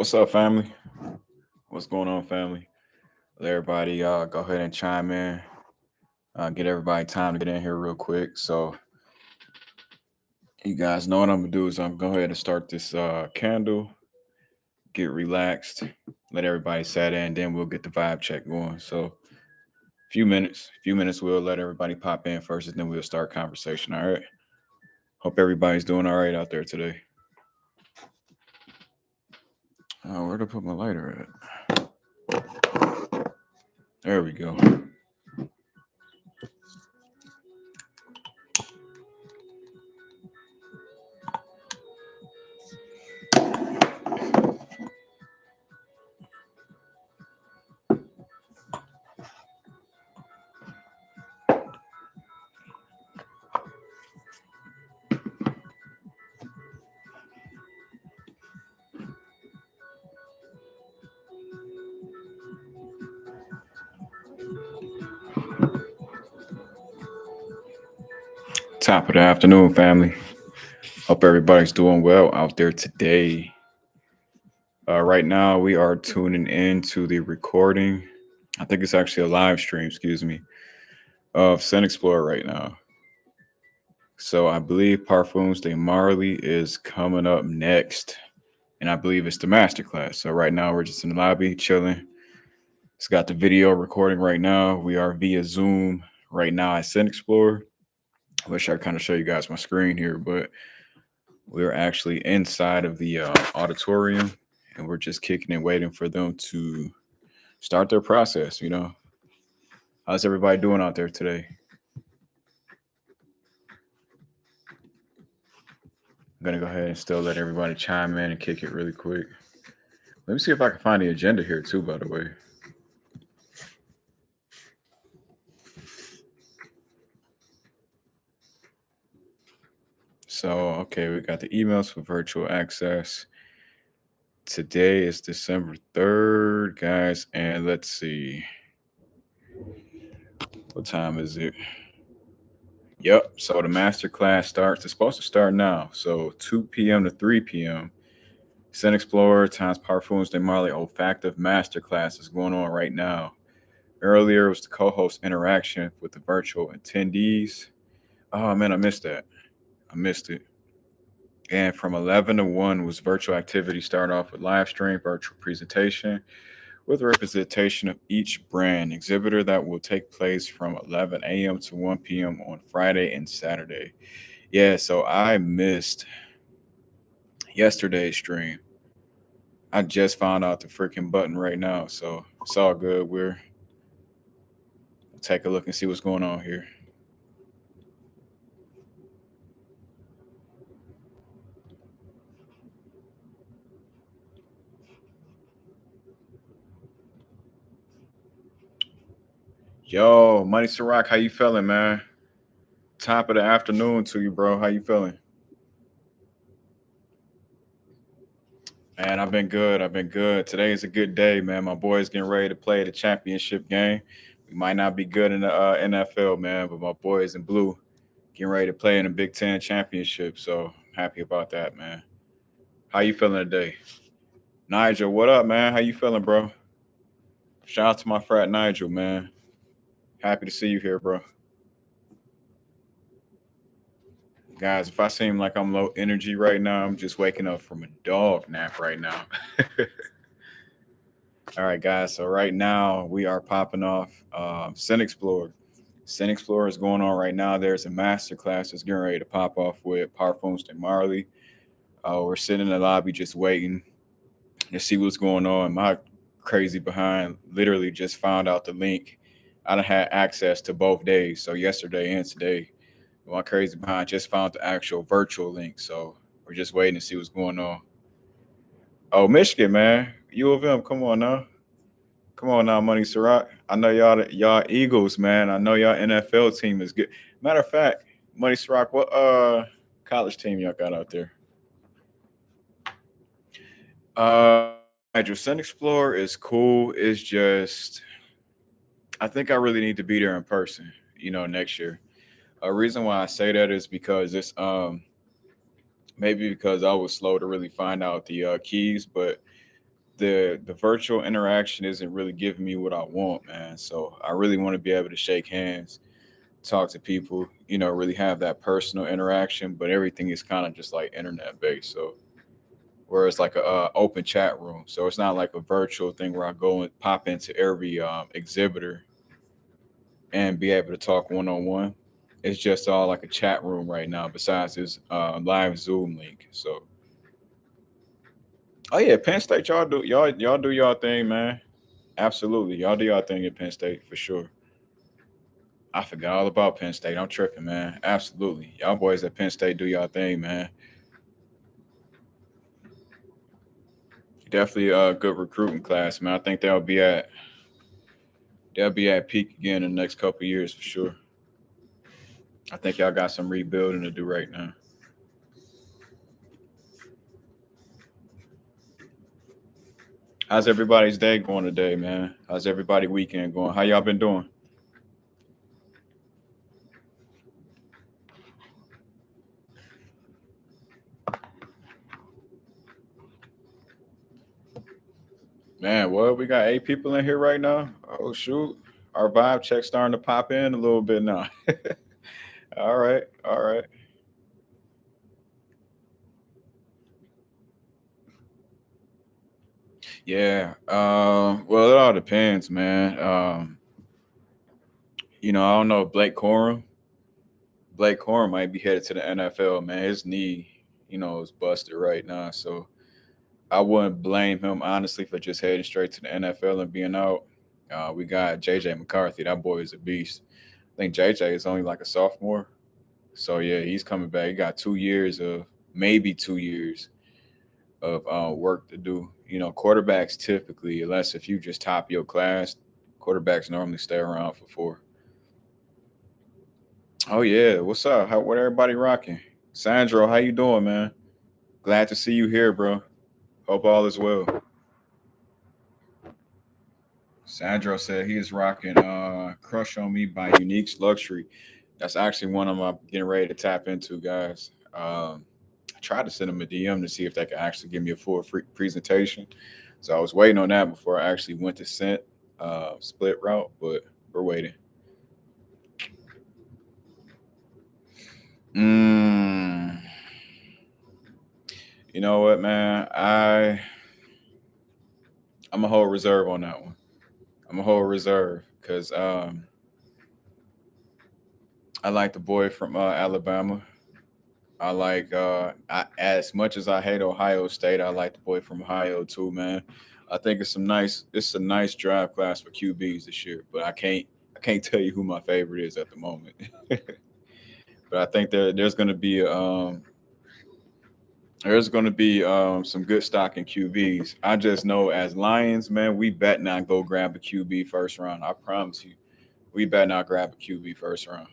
What's up, family? What's going on, family? Let everybody go ahead and chime in. Get everybody time to get in here real quick. So you guys know what I'm gonna do is I'm gonna go ahead and start this candle. Get relaxed. Let everybody set in. Then we'll get the vibe check going. So few minutes. We'll let everybody pop in first, and then we'll start conversation. All right. Hope everybody's doing all right out there today. Where to put my lighter at? There we go. Top of the afternoon, family. Hope everybody's doing well out there today. Right now, we are tuning in to the recording. I think it's actually a live stream, excuse me, of Sun Explorer right now. So I believe Parfums de Marley is coming up next. And I believe it's the masterclass. So right now, we're just in the lobby chilling. It's got the video recording right now. We are via Zoom right now at Sun Explorer. I wish I kind of show you guys my screen here, but we're actually inside of the auditorium and we're just kicking and waiting for them to start their process. How's everybody doing out there today? I'm going to go ahead and still let everybody chime in and kick it really quick. Let me see if I can find the agenda here too, by the way. So, okay, we got the emails for virtual access. Today is December 3rd, guys, and let's see. What time is it? Yep, so the master class starts. It's supposed to start now. So 2 p.m. to 3 p.m. Sun Explorer times Parfums de Marley olfactive masterclass is going on right now. Earlier was the co-host interaction with the virtual attendees. Oh man, I missed that. I missed it. And from 11 to 1 was virtual activity. Start off with live stream, virtual presentation with representation of each brand exhibitor that will take place from 11 a.m. to 1 p.m. on Friday and Saturday. Yeah, so I missed yesterday's stream. I just found out the freaking button right now, so it's all good. We'll take a look and see what's going on here. Yo, Money Ciroc, how you feeling, man? Top of the afternoon to you, bro. How you feeling? Man, I've been good. I've been good. Today is a good day, man. My boy's getting ready to play the championship game. We might not be good in the NFL, man, but my boys in blue getting ready to play in the Big Ten championship. So happy about that, man. How you feeling today? Nigel, what up, man? How you feeling, bro? Shout out to my frat Nigel, man. Happy to see you here, bro. Guys, if I seem like I'm low energy right now, I'm just waking up from a dog nap right now. All right, guys. So right now we are popping off Sun Explorer. Sun Explorer is going on right now. There's a master class that's getting ready to pop off with Parfums de Marley. We're sitting in the lobby just waiting to see what's going on. My crazy behind literally just found out the link. I done had access to both days, so yesterday and today. My crazy behind just found the actual virtual link, so we're just waiting to see what's going on. Oh, Michigan, man, U of M, come on now. Come on now, Money Ciroc. I know y'all Eagles, man. I know y'all NFL team is good. Matter of fact, Money Ciroc, what college team y'all got out there? Nigel, Sun Explorer is cool. It's just I think I really need to be there in person, next year. A reason why I say that is because it's maybe because I was slow to really find out the keys, but the virtual interaction isn't really giving me what I want, man. So I really want to be able to shake hands, talk to people, really have that personal interaction. But everything is kind of just like internet based. So whereas like a open chat room, so it's not like a virtual thing where I go and pop into every exhibitor and be able to talk one on one. It's just all like a chat room right now. Besides this live Zoom link. So, oh yeah, Penn State, y'all do y'all thing, man. Absolutely, y'all do y'all thing at Penn State for sure. I forgot all about Penn State. I'm tripping, man. Absolutely, y'all boys at Penn State do y'all thing, man. Definitely a good recruiting class, man. I think they'll be at peak again in the next couple of years for sure. I think y'all got some rebuilding to do right now. How's everybody's day going today, man? How's everybody weekend going? How y'all been doing? Man, well, we got 8 people in here right now. Oh shoot. Our vibe check starting to pop in a little bit now. All right, all right. Yeah. Well, it all depends, man. I don't know if Blake Corum might be headed to the NFL, man. His knee, is busted right now. So I wouldn't blame him honestly for just heading straight to the NFL and being out. We got JJ McCarthy. That boy is a beast. I think JJ is only like a sophomore. So yeah, he's coming back. He got 2 years of maybe 2 years of work to do. Quarterbacks typically, unless if you just top your class, quarterbacks normally stay around for 4. Oh yeah, what's up? What everybody rocking? Sandro, how you doing, man? Glad to see you here, bro. Hope all is well. Sandro said he is rocking "Crush on Me" by Unique's Luxury. That's actually one of my getting ready to tap into, guys. I tried to send him a DM to see if they could actually give me a full free presentation. So I was waiting on that before I actually went to sent split route, but we're waiting. Mm, you know what, man? I'm a whole reserve on that one. I'm a whole reserve because I like the boy from Alabama. I like as much as I hate Ohio State, I like the boy from Ohio too, man. I think it's a nice draft class for QBs this year, but I can't tell you who my favorite is at the moment. But I think there's going to be some good stock in QBs. I just know as Lions, man, we bet not go grab a QB first round. I promise you, we bet not grab a QB first round.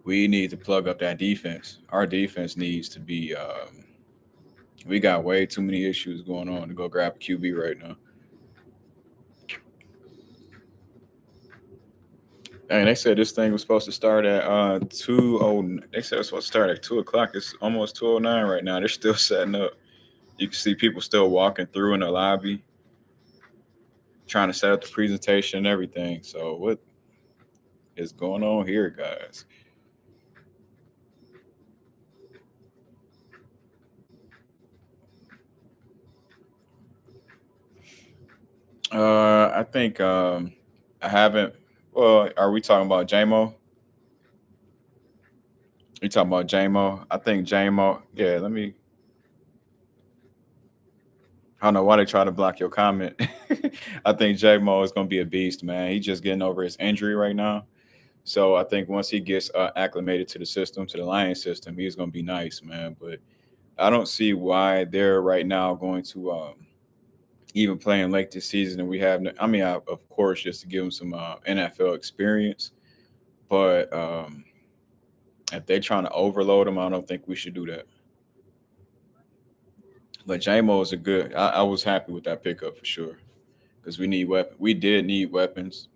We need to plug up that defense. Our defense needs to be. We got way too many issues going on to go grab a QB right now. And they said this thing was supposed to start at 2:00. They said it's supposed to start at 2 o'clock. It's almost 2:09 right now. They're still setting up. You can see people still walking through in the lobby, trying to set up the presentation and everything. So what is going on here, guys? I think I haven't. Well, are we talking about JMO? You talking about JMO? I think JMO. Yeah, let me. I don't know why they try to block your comment. I think JMO is going to be a beast, man. He's just getting over his injury right now. So I think once he gets acclimated to the system, to the Lion system, he's going to be nice, man. But I don't see why they're right now going to even playing late this season. And we have, I mean, of course, just to give him some NFL experience. But if they're trying to overload him, I don't think we should do that. But JMO is a good. I was happy with that pickup for sure because we need weapon. We did need weapons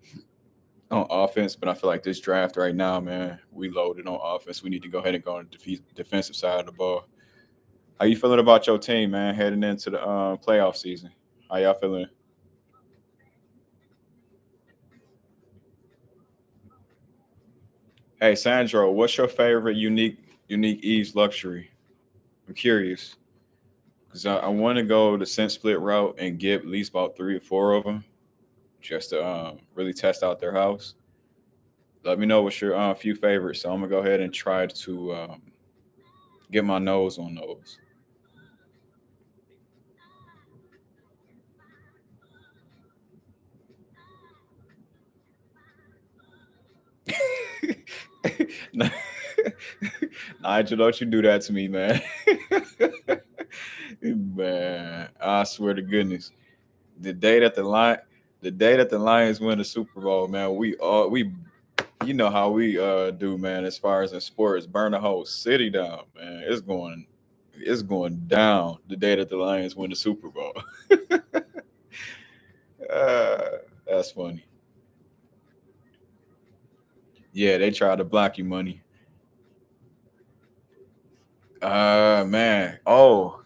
on offense, but I feel like this draft right now, man, we loaded on offense. We need to go ahead and go on the defensive side of the ball. How you feeling about your team, man, heading into the playoff season? How y'all feeling? Hey, Sandro, what's your favorite unique Eves luxury? I'm curious because I want to go the scent split route and get at least about 3 or 4 of them just to really test out their house. Let me know what's your few favorites. So I'm gonna go ahead and try to get my nose on those. Nigel, don't you do that to me, man. Man, I swear to goodness, the day that the day that the Lions win the Super Bowl, man, we you know how we do, man. As far as in sports, burn the whole city down, man. It's going down the day that the Lions win the Super Bowl. uh, that's funny. Yeah, they tried to block you, money. Man. Oh,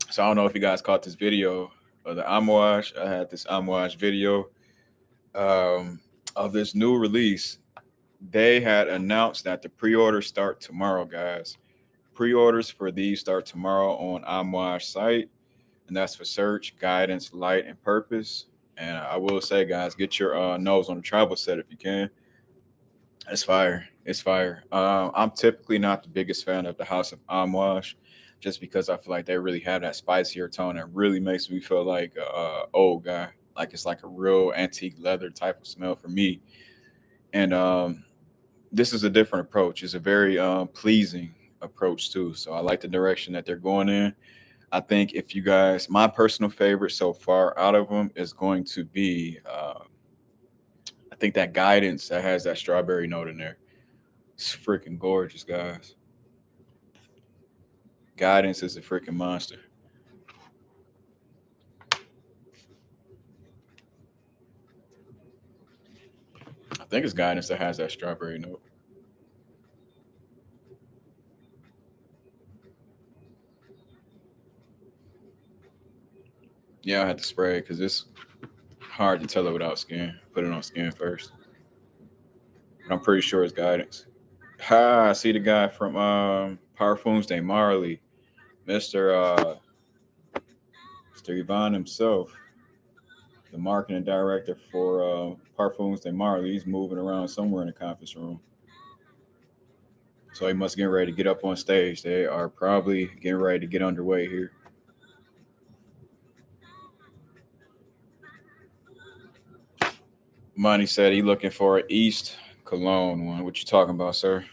so I don't know if you guys caught this video of the Amouage. I had this Amouage video um, of this new release. They had announced that the pre-orders start tomorrow, guys. Pre-orders for these start tomorrow on Amouage site, and that's for search, guidance, light, and purpose. And I will say, guys, get your nose on the travel set if you can. It's fire. It's fire. I'm typically not the biggest fan of the House of Amouage, just because I feel like they really have that spicier tone that really makes me feel like a old guy. Like it's like a real antique leather type of smell for me. And this is a different approach. It's a very pleasing approach too. So I like the direction that they're going in. I think if you guys, my personal favorite so far out of them is going to be, I think that guidance that has that strawberry note in there. It's freaking gorgeous, guys. Guidance is a freaking monster. I think it's guidance that has that strawberry note. Yeah, I had to spray it because it's hard to tell it without skin. Put it on skin first. But I'm pretty sure it's guidance. Ha! I see the guy from Parfums de Marley, Mister Mister Yvonne himself, the marketing director for Parfums de Marley. He's moving around somewhere in the conference room, so he must get ready to get up on stage. They are probably getting ready to get underway here. Money said he looking for an East Cologne one. What you talking about, sir?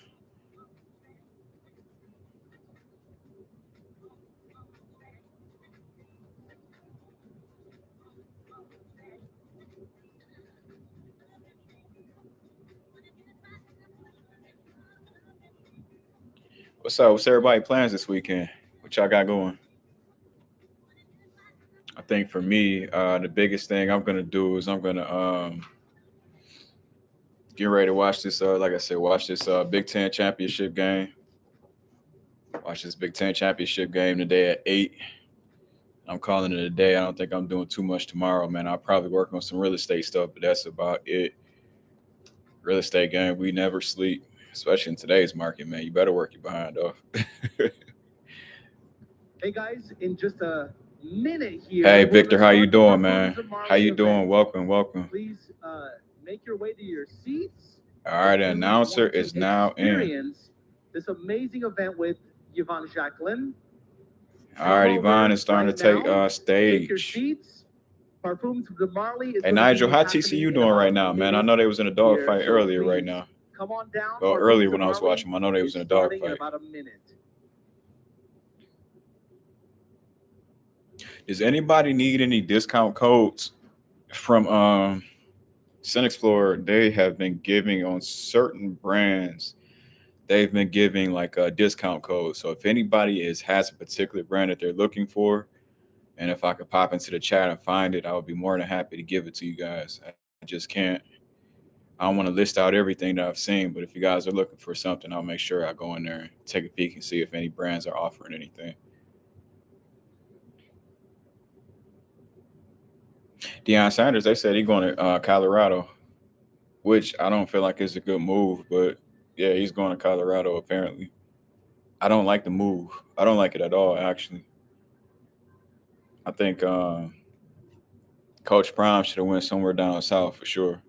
What's up? What's everybody plans this weekend? What y'all got going? I think for me, the biggest thing I'm gonna do is I'm gonna get ready to watch this. Like I said, watch this Big Ten championship game. Watch this Big Ten championship game today at 8. I'm calling it a day. I don't think I'm doing too much tomorrow, man. I'll probably work on some real estate stuff, but that's about it. Real estate game, we never sleep, especially in today's market, man. You better work your behind off. Hey guys, in just a minute here. Hey we're Victor, gonna how you start the doing, Performance man? of How Marley you doing? event. Welcome, welcome. Please make your way to your seats All if right, the you announcer want to is now in. experience this amazing event with Yvonne Jacqueline. All Come right, Yvonne over is starting right to take now. Take your stage. seats. Parfums de Marley is Hey going to Nigel, be how happening TCU in doing about right a now, man? I minute know they was in a here, dogfight so earlier right please now. come on down. Well, Parfums earlier de when I was Marley watching them, I know they was is in a starting in dogfight. about a minute. Does anybody need any discount codes from Sun Explorer? They have been giving on certain brands. They've been giving like a discount code. So if anybody has a particular brand that they're looking for, and if I could pop into the chat and find it, I would be more than happy to give it to you guys. I just can't. I don't want to list out everything that I've seen, but if you guys are looking for something, I'll make sure I go in there and take a peek and see if any brands are offering anything. Deion Sanders, they said he's going to Colorado, which I don't feel like is a good move, but yeah, he's going to Colorado apparently. I don't like the move. I don't like it at all, actually. I think Coach Prime should have went somewhere down south for sure.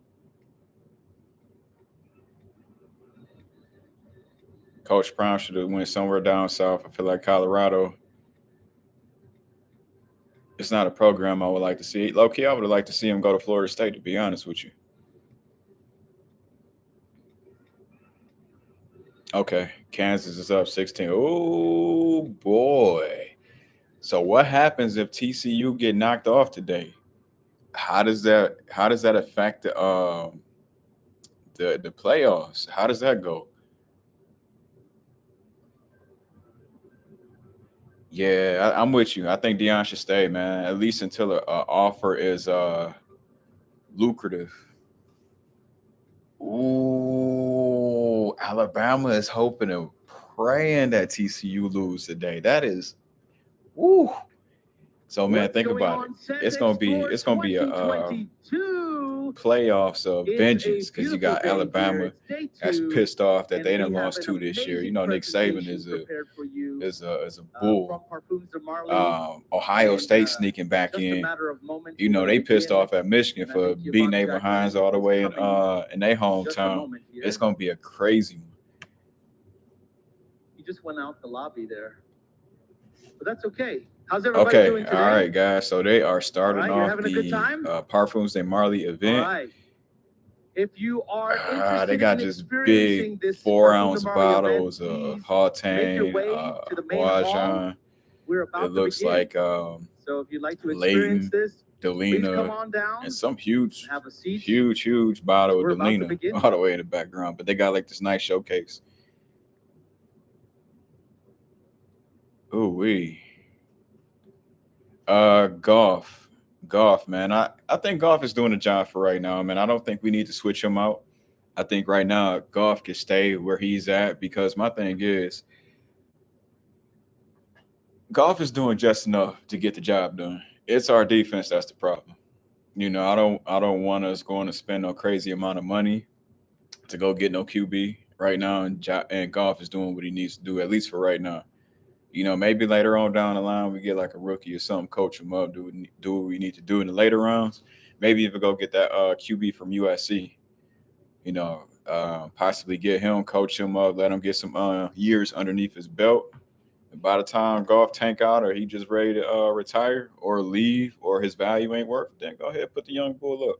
Coach Prime should have went somewhere down south. I feel like Colorado, it's not a program I would like to see. Low key, I would have liked to see him go to Florida State, to be honest with you. Okay, Kansas is up 16. Oh boy. So what happens if TCU get knocked off today? How does that affect the playoffs? How does that go? Yeah, I'm with you. I think Dion should stay, man. At least until a offer is lucrative. Ooh, Alabama is hoping and praying that TCU lose today. That is, ooh. So man, What's think going about it. on, San It's gonna be a 2022? playoffs of It's vengeance a because you beautiful got day here. Alabama It's day that's 2, pissed off that and they we done have lost an two this year. You amazing know Nick Saban presentation prepared for you is a from bull. Parfums de Marley. Ohio And State sneaking back just a in. matter of moments, You we're know going to they pissed begin. off at Michigan And I for think beating Yvonne Neighbor Jacqueline Hines all the is way in their just a hometown. moment here. It's gonna be a crazy one. You just went out the lobby there. But that's okay. How's everybody Okay, doing today? all right, guys. So they are starting All right, you're off having a good the time? Parfums de Marley All event. right. If you are interested They got in just experiencing big this 4 ounce Parfum de Marley event, bottles of please make your Hautane, way to the main hall. Guajan. We're about It to looks begin. like So if you'd like to experience Leighton, this, please come Delina, on down and some and huge, have a seat. huge bottle We're of about to Delina begin. all the way in the background. But they got like this nice showcase. Ooh wee. Golf. Golf, man. I think golf is doing a job for right now, man. I don't think we need to switch him out. I think right now golf can stay where he's at because my thing is golf is doing just enough to get the job done. It's our defense that's the problem. You know, I don't want us going to spend no crazy amount of money to go get no QB right now, and golf is doing what he needs to do at least for right now. You know, maybe later on down the line we get like a rookie or something, coach him up, do what we need to do in the later rounds. Maybe even go get that QB from USC. You know, possibly get him, coach him up, let him get some years underneath his belt. And by the time golf tank out or he just ready to retire or leave or his value ain't worth it, then go ahead put the young bull up.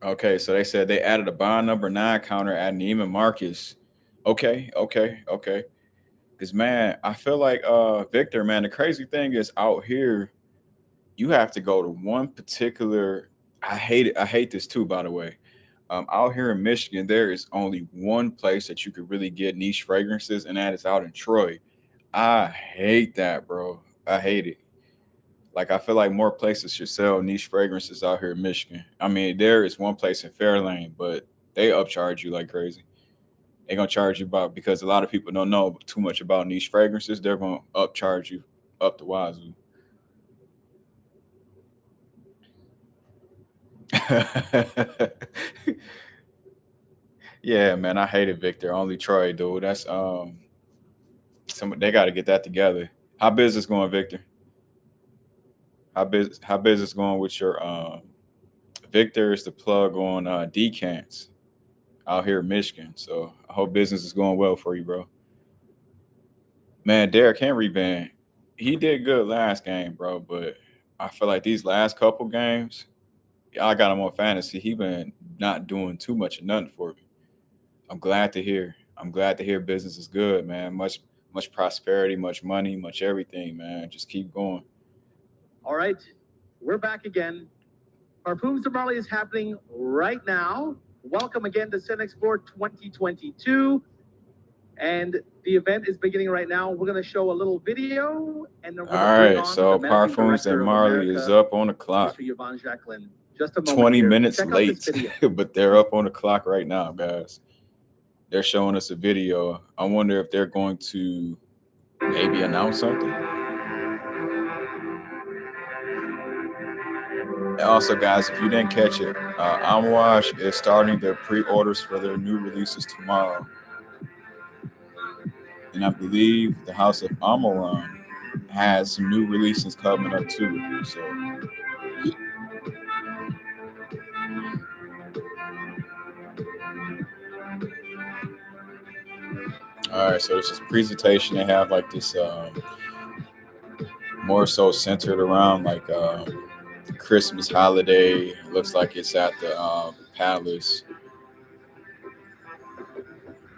Okay, so they said they added a bond number 9 counter at Neiman Marcus. Okay. Because man, I feel like Victor, man, the crazy thing is out here, you have to go to one particular. I hate it. I hate this too, by the way. Out here in Michigan, there is only one place that you could really get niche fragrances, and that is out in Troy. I hate that, bro. I hate it. Like I feel like more places should sell niche fragrances out here in Michigan. I mean, there is one place in Fairlane, but they upcharge you like crazy. They're gonna charge you about because a lot of people don't know too much about niche fragrances. They're gonna upcharge you up the wazoo. Yeah, man, I hated Victor. Only Troy, dude. That's some they got to get that together. How business going, Victor? How business going with your Victor is the plug on decants out here in Michigan. So I hope business is going well for you, bro. Man, Derrick Henry, man, he did good last game, bro. But I feel like these last couple games, I got him on fantasy. He been not doing too much of nothing for me. I'm glad to hear. I'm glad to hear business is good, man. Much prosperity, much money, much everything, man. Just keep going. All right, we're back again. Parfums de Marley is happening right now. Welcome again to Sen Explore 2022. And the event is beginning right now. We're going to show a little video, and then we're All going to bring right, on so the managing Parfums and director of Marley is America, up on the clock. Mr. Yvonne Jacqueline. Just a moment 20 here. minutes Check out this late, video. but they're up on the clock right now, guys. They're showing us a video. I wonder if they're going to maybe announce something. And also, guys, if you didn't catch it, Amwash is starting their pre-orders for their new releases tomorrow, and I believe the House of Amaron has some new releases coming up too. So, all right, so this is presentation. They have like this more so centered around like Christmas holiday. Looks like it's at the palace.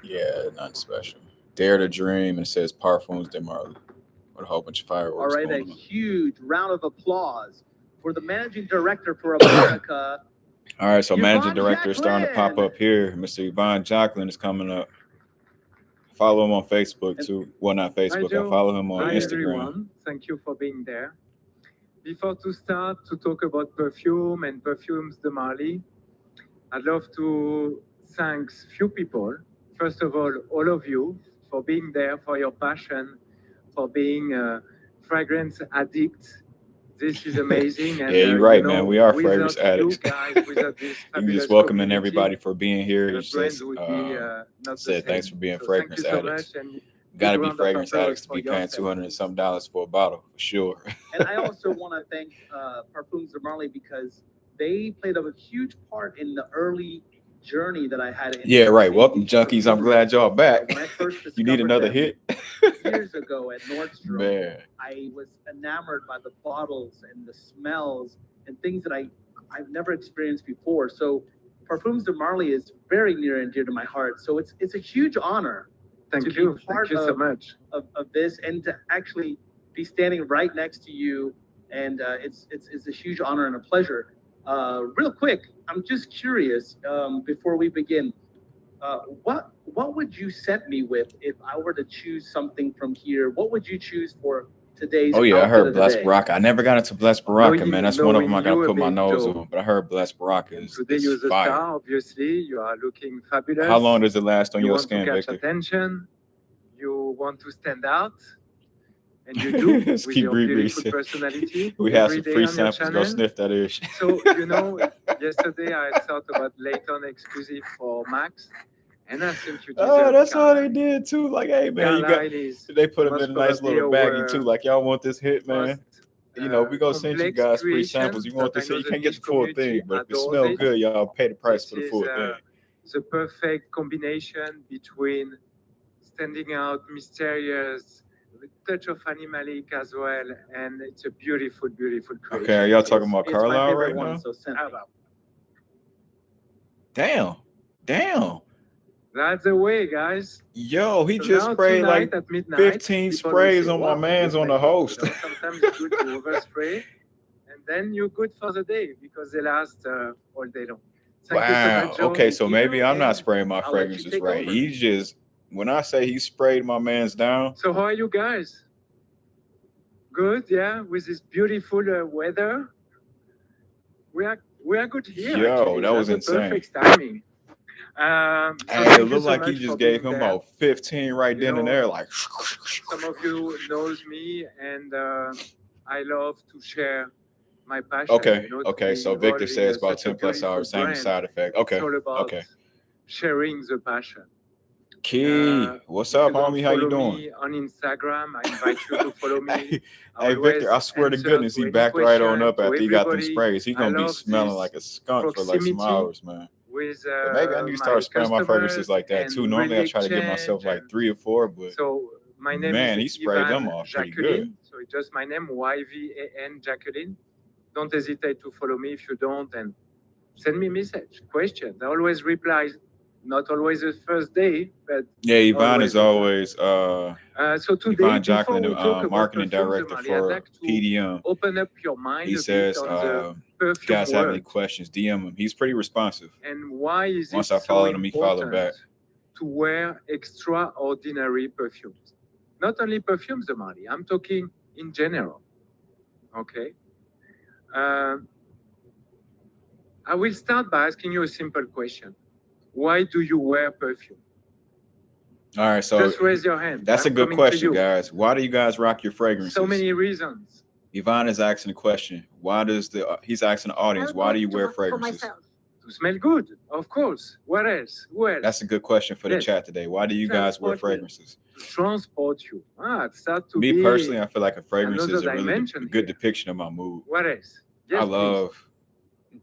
Yeah, nothing special. Dare to Dream, and it says Parfums de Marley with a whole bunch of All fireworks right, a going on. huge round of applause for the managing director for America. All right, so managing Yvonne director is starting to pop Jacqueline. up here. Mr. Yvonne Jacqueline is coming up. Follow him on Facebook too. Well, not Facebook. I Joe. follow him on Hi, Instagram. everyone. Thank you for being there. Before to start to talk about perfume and perfumes de Marly, I'd love to thank few people. First of all of you for being there, for your passion, for being fragrance addicts. This is amazing. And, Yeah, you're right, man. We are fragrance without you addicts. guys, without this I'm fabulous just welcoming community, everybody for being here. the You brands just would be not said the thanks same. for being So fragrance thank you so addicts. much, and Got to big be round of fragrance applause addicts to for be paying yourself. $200 and some for a bottle for sure. And I also want to thank Parfums de Marly because they played a huge part in the early journey that I had. Yeah, right. Welcome, junkies. I'm glad y'all back. When I first You need another discovered hit? them years ago at Nordstrom, Man. I was enamored by the bottles and the smells and things that I've never experienced before. So Parfums de Marly is very near and dear to my heart. So it's a huge honor Thank to be you. part Thank you so much. of this and to actually be standing right next to you. And it's a huge honor and a pleasure. Real quick, I'm just curious before we begin. What would you set me with if I were to choose something from here? What would you choose for today's? Oh yeah, I outfit heard of the Blessed day? Baraka. I never got into Blessed Baraka, man. That's one of them I gotta Knowing you a put my bit, nose Joe. on. But I heard Blessed Baraka And is today you're the fire. star, obviously. You are looking fabulous. How long does it last on you your want skin, to catch Victor? attention. You want to stand out. And you do Just with keep your breathing. beautiful personality. We have every some day free on your samples. Go channel. sniff that ish. So, yesterday I thought about Layton exclusive for Max. And I think you deserve Oh, that's how they Carlisle. did too. Like, hey man, you got. Carlisle is They put them most in a nice probably little baggie our too. Like, y'all want this hit, man? most You know, we gonna send you complex guys free creation samples. You want that I this know hit? You the can't get niche the full community thing, but if it adores smells it. good, y'all pay the price This for the is full thing. the perfect combination between standing out, mysterious, with touch of animalic as well, and it's a beautiful, beautiful creation. Okay, are y'all talking about It's my Carlisle favorite right one, now? so send How me. about? Damn. That's the way, guys. Yo, he So just now sprayed tonight like at midnight, 15 people will sprays say, on my wow, man's good on the makeup. host. Sometimes it's good to overspray, and then you're good for the day because they last all day long. Thank you so Wow. much, Joe. Okay, so You, maybe I'm not and spraying my I'll let you fragrances take right. over. He just, when I say he sprayed my man's down, So how are you guys? Good, yeah, with this beautiful weather. We are good here. yo, Actually, that was that's the insane. perfect timing. So Hey, it thank you looked so like he much just for gave being him there. about 15 right You then and know, there. Like, some of you knows me, and I love to share my passion. okay, To okay. be So Victor involved in says about such a 10 plus beautiful hours, same brand. side effect. It's Okay, all about okay. sharing the passion. Key, what's If up, you don't homie? How you follow doing? me on Instagram, I invite you to follow me. Hey, I hey, Victor, I always swear to answer goodness, to he any backed right on question, up to after he got them everybody. sprays. He I gonna be love smelling this like a skunk for like some proximity hours, man. with But maybe I need to my start spraying my fragrances customers like that and too. Normally I really try to give myself exchange. like And 3 or 4, but so my name man, he is sprayed them Ivan off pretty good. Jacqueline. So it's just my name, YVAN Jacqueline. Don't hesitate to follow me if you don't, and send me message, questions. I always reply. Not always the first day, but Yeah, Yvonne is always reply. always So today, Yvonne before Jacqueline, we the talk about marketing perfumes, director Emily, I'd for like to PDM. open up your mind He a bit says, on the if you perfume guys have any world questions, DM him. He's pretty responsive. and why is it Once I so followed him, he followed back. important to wear extraordinary perfumes? Not only perfumes, Emily. I'm talking in general. Okay. I will start by asking you a simple question. Why do you wear perfume? All right, so Just raise your hand. that's a I'm good coming to question, you. guys. Why do you guys rock your fragrances? So many reasons. Yvonne is asking a question. Why does he's asking the audience, why do you wear fragrances? To smell good, of course. What else? Who else? That's a good question for the Yes. chat today. Why do you guys wear fragrances? To transport you. It starts to Me be personally, I feel like a fragrance is another a really dimension good here. depiction of my mood. What else? Yes, I love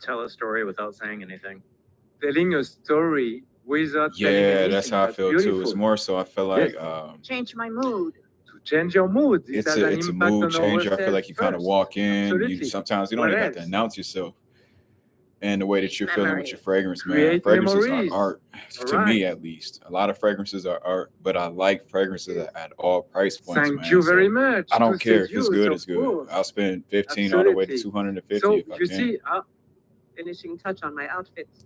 Tell a story without saying anything. telling a story without telling yeah, anything. that's how I feel too. It's more so I feel like Change my mood. To change your mood. It has an it's a impact mood on changer. I feel ourselves like you kind of first. walk in. You Absolutely. sometimes you don't What even have to else? announce yourself. And the way that you're feeling with your Memories. fragrance, man. Create Fragrances memories. are art, to Alright. me at least. A lot of fragrances are art, but I like fragrances at all price points, Thank man. you So very much. I don't to care if it's seduce, good, of it's good. course. I'll spend 15 all the way to Absolutely. 250 So if I you can. see, Finishing touch on my outfits.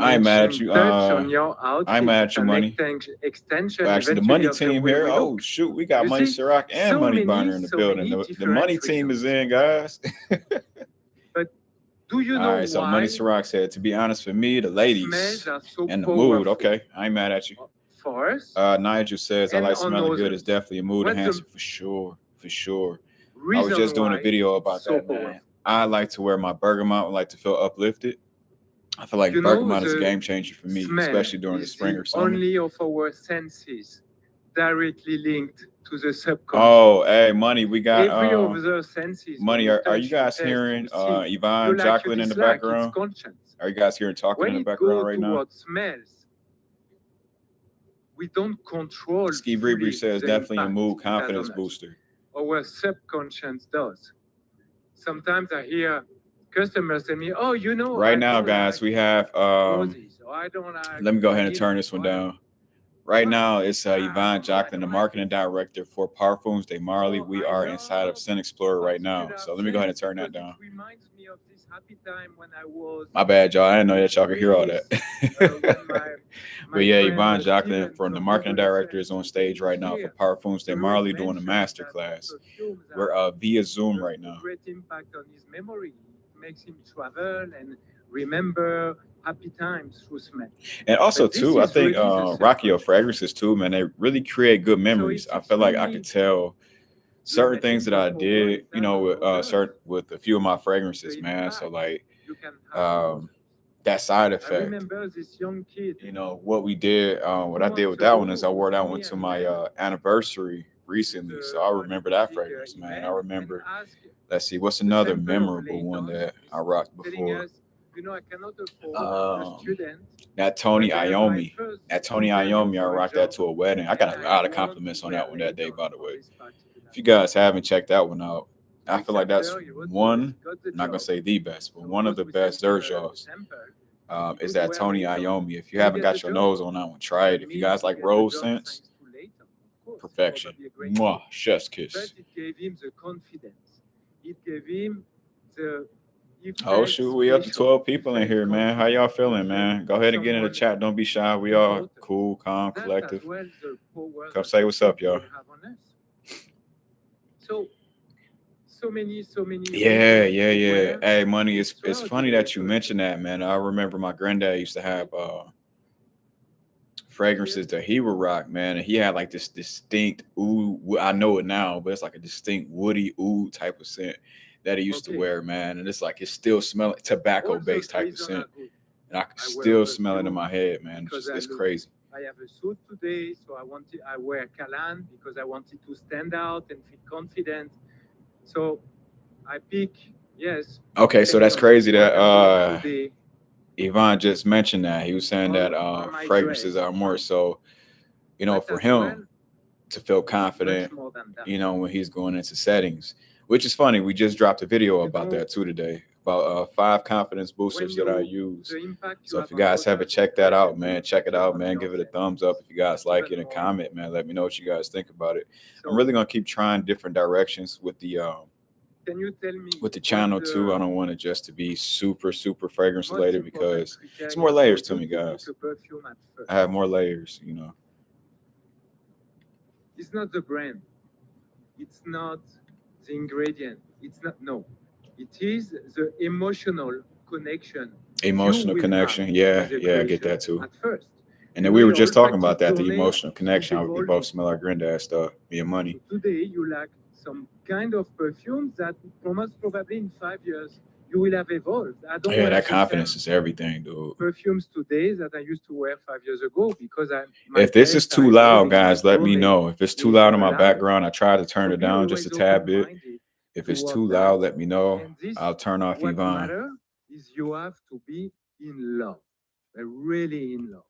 I ain't mad at finishing you, touch on your outfit. I ain't mad at It's you, an Money. extension. Well, actually, the eventually money of the team way here. we Oh look. shoot, we got You Money see, Ciroc and so Money many- Burner in the so building. many The different money team is fragrances. in, guys. Do you know All right, so why Money Ciroc said, to be honest, for me, the ladies smells are so and the powerful mood. Okay, I ain't mad at you. for us? Nigel says, I And like on smelling good. It's others. definitely a mood What's the enhancer for sure. For sure. I was Reason just doing a why video it's about so that, man. powerful. I like to wear my bergamot. I like to feel uplifted. I feel like You know, bergamot is a the game changer for me, smell especially during the is spring or summer. only of our senses directly linked to the subconscious. Oh, hey, Money, we got Every other senses. Money. when Are touch, you guys taste, hearing see, Yvonne, you like, you Jacqueline in the dislike, background? It's conscience. Are you guys hearing talking When in the it background goes right now? towards smells, we don't control. Ski fully Bree says the definitely a impact mood it has confidence on us. booster. Our subconscious does. Sometimes I hear customers tell me, "Oh, you know." Right I now, don't guys, like we have roses, or I don't like let me go ahead and turn vanilla, this one or I- down. Right What? now, it's Yvonne Jacqueline, the I marketing director for Parfums de Marley. Oh, We I are inside of love Scent Explorer right now. particular So let me go ahead and turn scents that down. because it reminds me of this happy time when I was My bad, y'all. I didn't know that y'all could hear all that. when my But yeah, friend, Yvonne Jacqueline, Steven from the from marketing Global director, is Scent on stage right now for here Parfums de to Marley doing a mention master that class. perfumes We're have via Zoom a right now. great impact on his memory. It makes him travel and remember happy times through smell. And also But this too, I is think really the Rocky subconscious. fragrances too, man, they really create good memories. it's I feel like I extremely could tell certain things that I message did, you know, with overall with a few of my The fragrances, man. So impact like you can have on um that side others. I effect, remember this young kid. you know, what we did, what I did with that one is I wore that one to my anniversary recently. So I remember that fragrance, man. I remember, let's see, what's another memorable one that I rocked before? You know, I cannot afford a student. That Tony but then my Iommi. first That Tony interview Iommi, I for a rocked that job, to a wedding. I got a and lot of want compliments to on wear that one that day, later by the for way. this particular If you guys haven't checked that one out, I weeks feel like that's after he was one, got the I'm not gonna job. say the best, but So one of the first we best sent him a Zerjoffs sample. is He that would Tony wear later. Iommi. If you He haven't get got the your job. nose on that one, try it. And If me you guys to like get the rose job scents, thanks to later. Of course, perfection. probably a great Mwah, gift. chef's But kiss. it gave him the confidence. It gave him the. He Oh felt shoot, we up to special. 12 He people in felt here, man. How y'all confident. He feeling, felt man? Go ahead and get in the someone chat. Don't be shy. We all important. cool, calm, That's as collective. well the power Come that say what's up, people y'all. have on us. So many Yeah, reasons yeah, to yeah. wear. Hey, Money, it's funny Extraordinary that you perfume. mentioned that, man. I remember my granddad used to have fragrances that he would rock, man, and he had like this distinct oud. I know it now, but it's like a distinct woody oud type of scent that he used to Okay. wear, man. And it's like it still smell like tobacco All based those type of reasons scent, are good. and I can I wear still smell it in perfume my head, man. because It's I look. crazy. I have a suit today, so I wear Calan because I wanted to stand out and feel confident. So I pick, yes. Okay, so depending that's on crazy what that I'm doing today. Yvonne just mentioned that. He was saying that on my fragrances dress. are more so, you know, But for as well, him to feel much confident, more than that. you know, when he's going into settings, which is funny. We just dropped a video about that too today, about 5 confidence boosters that I use. The impact So you if you have on guys haven't others checked that out, reflects man, the check it impact you out, have on man. Give it a yourself. thumbs up. If you guys like Even it, and more comment, man. important. Let me know what you guys think about it. I'm So really gonna keep trying different directions with the can you tell me channel what's too. I the don't want it just to be super fragrance most related important because criteria it's more for layers you to me, to pick guys. a perfume at first? I have more layers, you know. It's not the brand. It's not the ingredient. It's not, no. It is the emotional connection. Emotional will connection. have Yeah, with the yeah, I get creation that too. At first. And You then know, we were your just talking about olfactive that, the journey emotional is connection. How we evolving. both smell our granddad stuff, me and Money. So today you like some kind of perfumes that most probably in 5 years you will have evolved. I don't Yeah, wear that the confidence same is everything, dude. perfumes today that I used to wear 5 years ago because my If this is tastes too are loud, evolving, my guys, let me clothing know. If it's too is loud in my louder. background, I try to turn So it be down just a always tad bit. open-minded If it's toward too that. loud, let me know. And this, I'll turn off what Yvonne. matter is you have to be in love, really in love,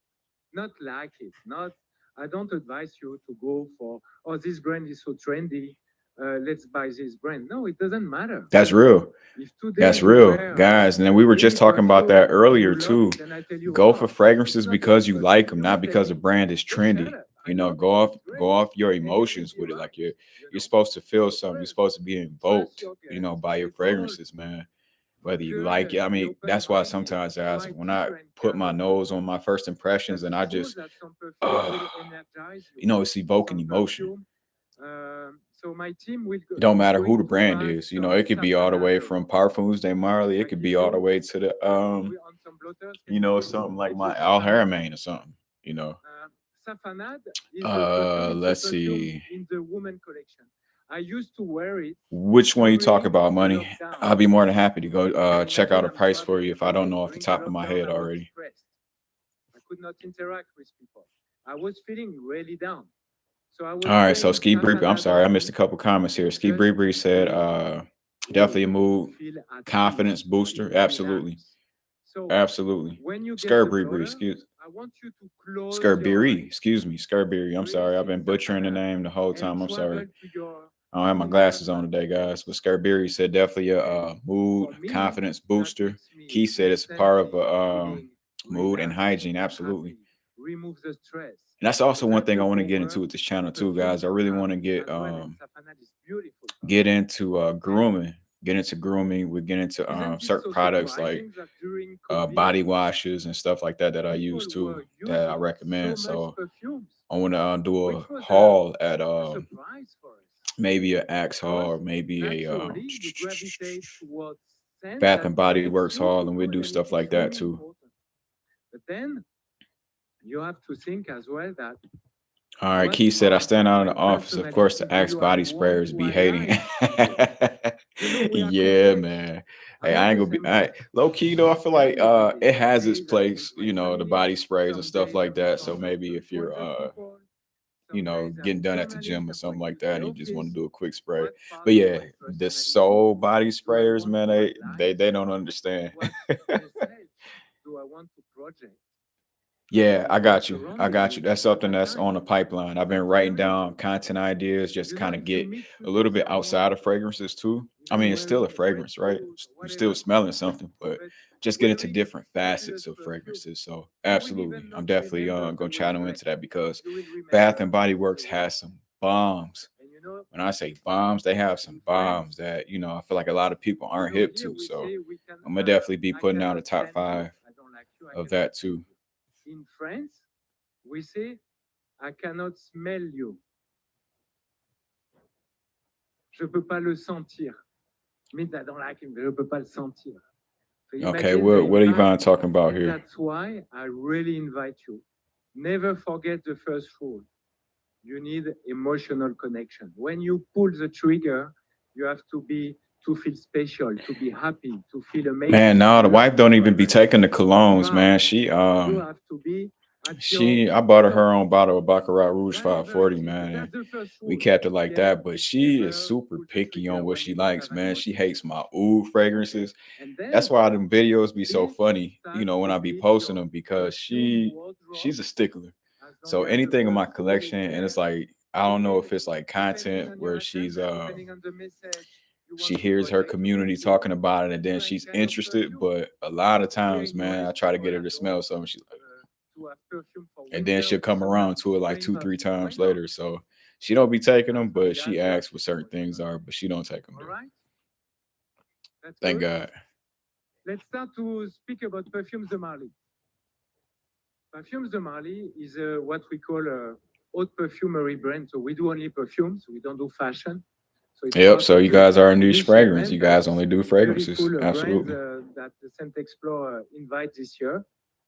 not like it. Not, I don't advise you to go for, oh, this brand is so trendy, let's buy this brand. No, it doesn't matter. That's real. If today That's you real, wear guys. And then we were really just talking about that perfume and earlier you love too. it, and I tell you, Go for wow, it's fragrances not because you because like them, you not will tell because the me, brand is don't shut trendy. up. I You know, love go it. off It's great. go off your And you will emotions be with it. right. Like you're You know, supposed to feel something. You're trust, supposed to be trust invoked, your you know, guts, by your be bold, fragrances, man. Whether be you like it. curious, I be mean, that's why open-minded, sometimes I ask try when I different put kind my of nose on perfume. my first impressions That's and I true just that some perfume will energize you. you know, it's evoking Some emotion. perfume. So my team will It don't is matter who going the to brand pass is. You know, some it could be all the way saffronade from around. Parfums de Marley. It I could give be all the you way to the on some blotters. Can you you know, see? something like It's my a Al saffronade. Haramain or something. You know. Saffronade is a perfume. It's a Let's perfume see. in the woman collection. I used to wear it Which one you talk during about, the money? lockdown. I'll be more than happy to go And check out imagine a I'm price for you traveling if I don't abroad. know off the During the top of my lockdown, head I was already. stressed. I could not interact with people. I was feeling really down. So I All was right, so wearing Ski Bree, I'm saffronade sorry, I on missed a me couple comments here. and Ski just Bree said, feel, definitely a oh, mood feel at confidence peace, booster. Absolutely, relax. So absolutely. when you get Skirt the Bree, blotter, excuse I want you to close Skirt your Beery, eyes, excuse me, Skirt Beery. I'm breathe sorry, I've in been butchering the saffronade, name the whole and time. I'm travel sorry. to your I don't have my inner glasses on today, guys. But happiness. Skirt Beery said definitely a And mood for me, confidence that booster. makes me Key said it's a part of instantly a feeling mood and relaxed, hygiene. Absolutely. happy, remove the stress. And that's So also one that's thing the I want to get into power with this channel of too, perfumes guys. I really have want to as well. And saffronade is beautiful for get that. into And grooming. Get into grooming. We get into isn't it certain so products like surprising that during COVID, body washes and stuff like that that I people use too were that I using so recommend. much So perfumes, I want to do a which was haul at a surprise for us? maybe an Axe haul Because or maybe a naturally you gravitate towards scent Bath that and Body makes Works you haul, feel and we good, do and it stuff is like that really too. important. But then you have to think as well that All right, what Keith said, I are stand out in my the office. Of course, personality? the Do Axe you have body one sprayers who be I hating. like? We are Yeah, complex. man. I'm Hey, I not ain't the gonna be same way. low key though. I feel like Everybody. it Some has its days I'm with place, my you know, the family. body sprays and Some stuff days like I'm with that. some So maybe if you're older people. you Some know, days I'm getting done at the minimalist. gym or I'm something going like with that, the and you just want to office. do a quick spray. What part But of yeah, my the personality soul body do I sprayers, want man, to highlight? they don't understand. What message do I want to project? Yeah, To I those got you. I surrounding got me you. That's at something that that's on time. the pipeline. I've been That's writing very down important. content ideas, just to You know, kind of if you get meet a today little bit someone outside of fragrances too. in I a mean, it's still a wearing great fragrance, right? clothes or You're still whatever, smelling something, but but just get into wearing different fabulous facets of perfume, fragrances. So you will absolutely, even I'm not definitely remember the gonna way you channel dress. into that because You will Bath remember and Body the Works way you has feel. some bombs. And you know, When I say bombs, they have in some France, bombs that you know I feel like a lot of people aren't hip here to. we So say we can. I'm gonna definitely be I putting out a cannot top stand you. 5 I don't like you. I of cannot that stand too. you. In France, we say I cannot smell you. Je peux pas le sentir. Means I don't like him. Je peux pas le sentir. So Okay, imagine the what are impact, Yvonne talking about and here? that's why I really invite you. Never forget the first rule. You need emotional connection. When you pull the trigger, you have to feel special, to be happy, to feel amazing. Man, no, the You have wife to don't be even be taking the colognes, proud. man. You have to be at your I bought her top. own bottle of Baccarat Rouge Whatever 540, it is, man. that's the first We rule. kept it like Okay? that, but she is Never super pull the picky trigger on what when she you don't likes, have man. She emotion. hates my oud fragrances. Okay? And then That's why them videos be so this funny, you starts know, when to I be build posting your them because perfume wardrobe she's a stickler. as long So as the anything in my first rule is collection, and there. it's like I don't know if it's like Depending content on your where she's agenda, depending on the message you she want to hears her project, you will community see talking about it and then different she's kind of interested. perfume. But a lot of Here times, in man, I US, try to people get her to adore smell something. She's like, to have perfume for and then winter, she'll for come summer, around for to it like spring. 2, 3 Why times not? later. So she don't be taking them, As long but as she you have asks what this certain things emotional. are, but she don't take them. All right? That's Thank good. God. Let's start to speak about Perfumes de Marly. Perfumes de Marly is what we call a haute perfumery brand. So we do only perfumes. We don't do fashion. So it's Yep. part So of you the guys are a niche niche fragrance. segment You that guys only do fragrances. beautiful brands Absolutely. that the Scent Explore invite this year.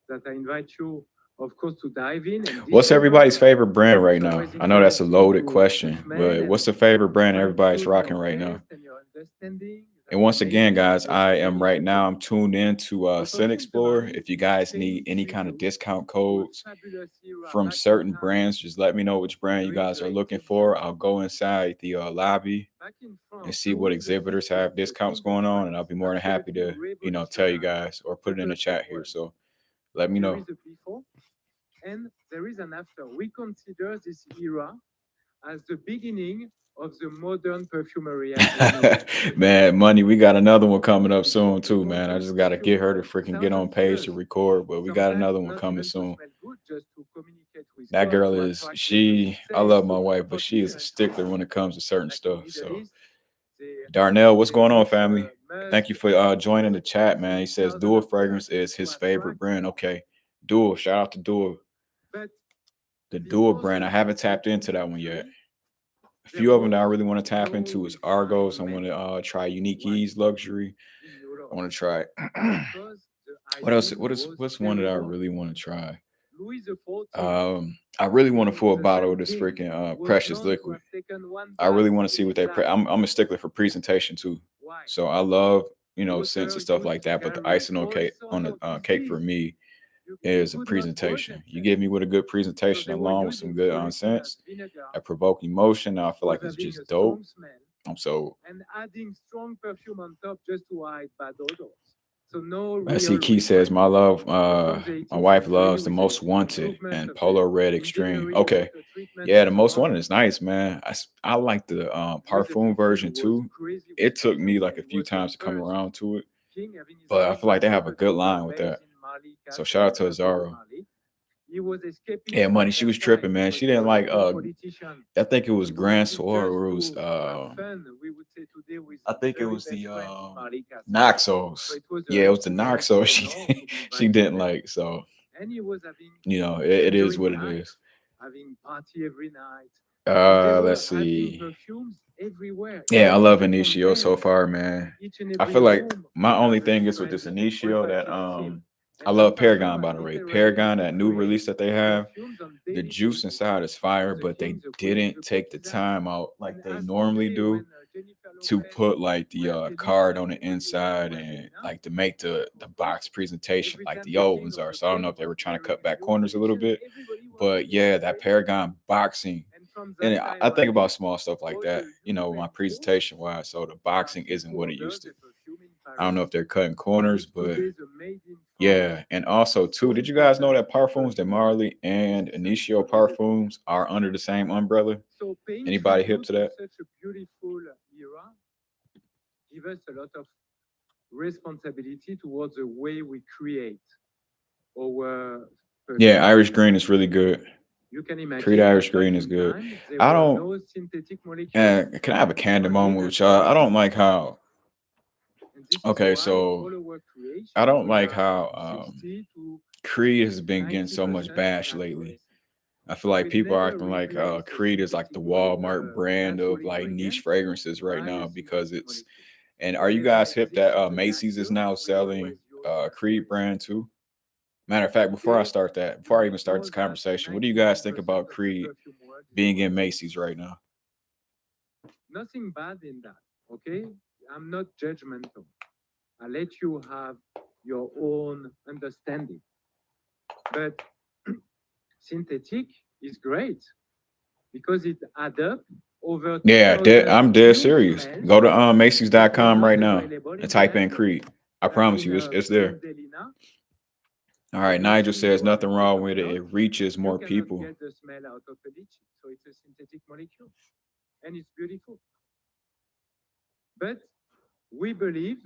That I invite you of course, to dive in and What's everybody's discover favorite brand right it's now? always I know that's a interesting loaded to question, smell but what's and the favorite brand everybody's fine-tune rocking your right now? taste and your understanding. And That's once again, amazing. guys, That's I am really right helpful. now. I'm tuned in to So Sin Perfumes de Explorer. Marly If you guys need pays any kind of tribute discount to a codes fabulous era from back in certain time. brands, just let me know which brand you There is guys a are looking for. I'll exhibit go inside the lobby back in and France see what during the exhibitors 50s, have the discounts King of going on, and I'll France be more than happy absolutely to, tell you revolutionized guys or the put it in the perfume chat here. world. So let me There know. is a before and there is an after. We consider this era as the beginning of the modern perfumery as we know it today. Man, money, we got another one coming up Before soon too, people man. I used just gotta perfume get her to for freaking get on thousands of page to years, record, but we got sometimes another one not coming even to soon. smell good, just to communicate with That God, girl to is attract people, to she I say love my so wife, but she is a forbidden stickler when it comes to certain like in stuff. Middle So East. They Darnell, what's they going on, put family? musk Thank you for joining the for chat, man. say He says thousands Dual of years fragrance is to his favorite attract brand. people. Okay. Dual, shout out to Dual. But The Dual before brand. I the haven't tapped into that one yet. 18th century, A there few of them that I was really want to tap no into is refined Argos. I want men to try Unique wax Ease Luxury. in I Europe want to try because the what else? hygiene was What's one that very I wrong. really want to try? Louis XIV, I really want a being full the bottle Sun of this King, freaking was precious known to liquid. have taken one I really bath want to see in what his they. life. I'm a stickler for presentation too, Why? so I love scents Water and stuff used like to that. But the carry icing on all cake sorts of cake for disease. me You is a could not wash presentation. You yourself. give me with a good So presentation they were along with some using good sulfurous scents vinegar, that provoke emotion. I feel was like it's having a just strong dope. smell, I'm so and adding strong perfume on top just to hide bad odors. So no I see real Key says my refinement. love, So from the my 18th wife century, loves the with the most wanted improvement and of Polo the Red Extreme. engineering, Okay. water treatment, Yeah, and the so most on, wanted is nice, man. I like the Louis parfum XIV version was too. crazy with It took me perfume like a and few was the times to come first around to it, king having his but I feel like they signature have a good perfume was line with based that. in Marly So shout Castle, out to Château de Azaro. Marly. He was escaping Yeah, money. from She was Versailles tripping, man. because She he didn't was a like poor politician. I think it was He Grand wanted Soir just or it was to have fun, we would say today, with I his think it very was best the friend in Marly Castle. So Naxos. it was Yeah, it a was the great Naxos. honor to be She invited didn't there. like. So And he was having it is enjoying what it life, is. having party every night. So they were Let's adding see. perfumes everywhere, Yeah, I love even from Initio so men. far, man. Each and I every feel like home my would only have a thing is with different this Initio that olfactive seal. I And love olfactory Paragon, was by the way. literally Paragon, to that new create release that they have, perfumes on the daily juice basis. inside is For fire, the but they kings, the queens, didn't the take the courtesans. time out And like they as normally today, do when Jennifer to Lopez put like were the card on debuting the in the US inside were and Helena, like to make the of course, box presentation every like time the the old king ones or are. the So I don't know queen if they was were trying to wearing cut a back new corners a little collection, bit. everybody was But feeling yeah, that great. Paragon boxing, And from and that I time think on, about small stuff like all that, the my Louis presentation wise. So the boxing started isn't to what it order used to. the perfume in I don't know Paris. if they're cutting And corners, it's but today the made in France. yeah. And also So too, did you guys know important that parfums that perfume Marley and since Initio Louis XIV. parfums are under the same umbrella? So paying Anybody hip tribute to to that? such a beautiful era gives us a lot of responsibility towards the way we create our Yeah, perfume. Irish Green is really good. You can Creed imagine Irish that back Green is in good. time, there I were don't. no synthetic molecules, Can I have a candid only moment with y'all? natural I don't like molecules. how. And this is Okay, why so all our I creation don't will like have how 60 to Creed has been getting so much 90% bash natural lately. essence. I feel like We'll people are never acting like replace the Creed is like synthetic the one, Walmart brand natural of like niche ingredient fragrances right by now a because synthetic it's. molecule. And are you Whenever guys hip exists that in the Macy's is nature, now we selling always use natural Creed essence. brand too? Matter of fact, before I Today, start that, before I we even start know this that conversation, what do you guys think 99% about of the Creed perfume world is being in counterfeit. Macy's right now? Nothing bad in that, okay? I'm not judgmental. I let you have your own understanding. But synthetic is great because it adds up over Yeah, 2,000 I'm dead new serious. smells Go to that were Macy's.com not right now available and in the type in end, Creed. I like promise in you, it's there. Fleur d'Elena. All The right, Nigel lychee you says have nothing in wrong with it. Buttermilk, It reaches you more cannot people. get the smell out of a lychee. So it's a synthetic molecule and it's beautiful. But we believe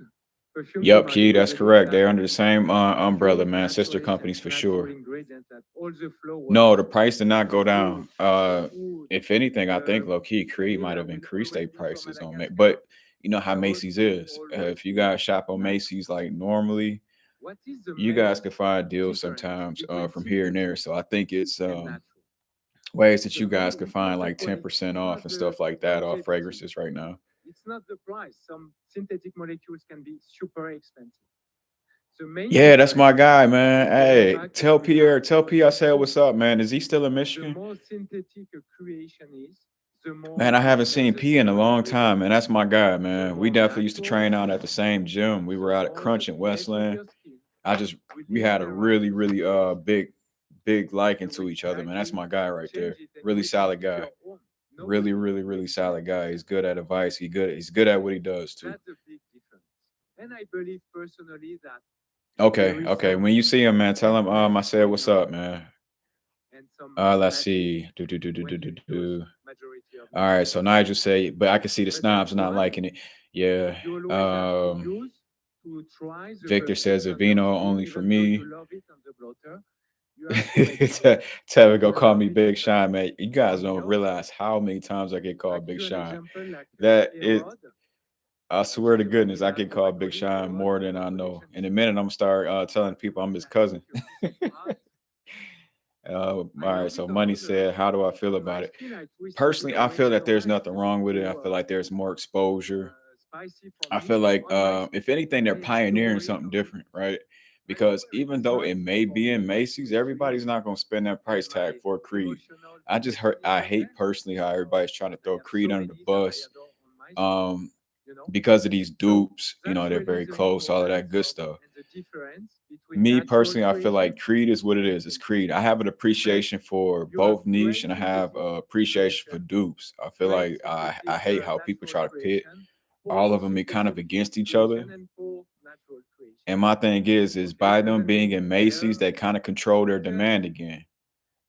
Perfume de Yep, Marly Key, was that's having correct. that They're under the same umbrella, pure man. natural Sister companies essence, for natural sure. ingredients, that all the No, flowers, the price did not the go down. fruit, the wood, If anything, I think the low key Creed might vanilla have will increased their always be from prices on it. Madagascar. But you know how The Macy's roses is. always If you be guys shop on nice. Macy's like normally, What is the you guys main can find deals difference sometimes between from here and there. synthetic So I think it's and natural? ways It's that the you guys quality, can find it's the like quality. 10% It's off not and the stuff like that off longevity. fragrances right now. It's not the price. Some synthetic molecules can be super expensive. The main Yeah, that's my difference, guy, man. going Hey, back tell to Pierre, that tell P I said example, what's up, man. Is he still in the Michigan? more synthetic a creation is, the Man, more I haven't it makes seen the P in a sound long time, resonate. man. That's my guy, The man. We more definitely used to natural train it out at is, the same gym. We were the out at more the Crunch in flesh of Westland. your skin I just will we had a interact really, with really the air. big liking You to will each other, man. That's slightly my guy right there. change it and Really make it solid guy. your own. Really, Nobody really, will really make solid the guy. He's same. good at advice. He's good at what he does too. That's a big difference. And I believe personally that there Okay, is okay. some When you see him, man, tell him weakness I said going what's on up, man. and some Let's magic see. when you use majority of All the right, time. so Nigel say, but I can see the But at snobs not one, liking it. Yeah. you always have to use to try the Victor perfume says a on your vino skin, only for even though you me. love it on the blotter. You have to make sure Tell me go you call love me it Big on Shine, man. You guys don't your skin. realize how many times I get I called give Big you an Shine. example like That is, Erod. I swear to Today goodness, we I have get my called Big colleague Shine Erod more from than the I know. collection In a team. minute, I'm gonna start telling Erod, people I'm his I take cousin. a piece of art. All I right, love so it or Money not, said, how do I feel on my about it? skin I twist it in Personally, a I way feel I that don't there's like nothing to be wrong with it. I too feel like there's more exposure. spicy for I me feel like on my skin. if anything, they're I pioneering adore it something on my different, skin. right? I know Because even though some it may for be me in was Macy's, too sweet everybody's not gonna spend that and price tag my for a Creed. emotional I just heard positioning I was hate there. personally how So everybody's trying to I throw have so Creed under the many that I bus. adore on my skin, Um, you know. because of these So dupes, that's they're really very the close, all of that importance good of stuff. and the difference between Me natural personally, I feel like creation Creed is what it and is. It's Creed. synthetic. I have an But appreciation for you have both niche great and I have synthetic appreciation for creation, dupes. I feel great like synthetic I hate how people natural try to pit creation, all poor of them be kind synthetic of against each other. creation, and poor natural creation. And my thing is Okay, it by them doesn't being mean in Macy's, better they kind of control their weaker. demand again.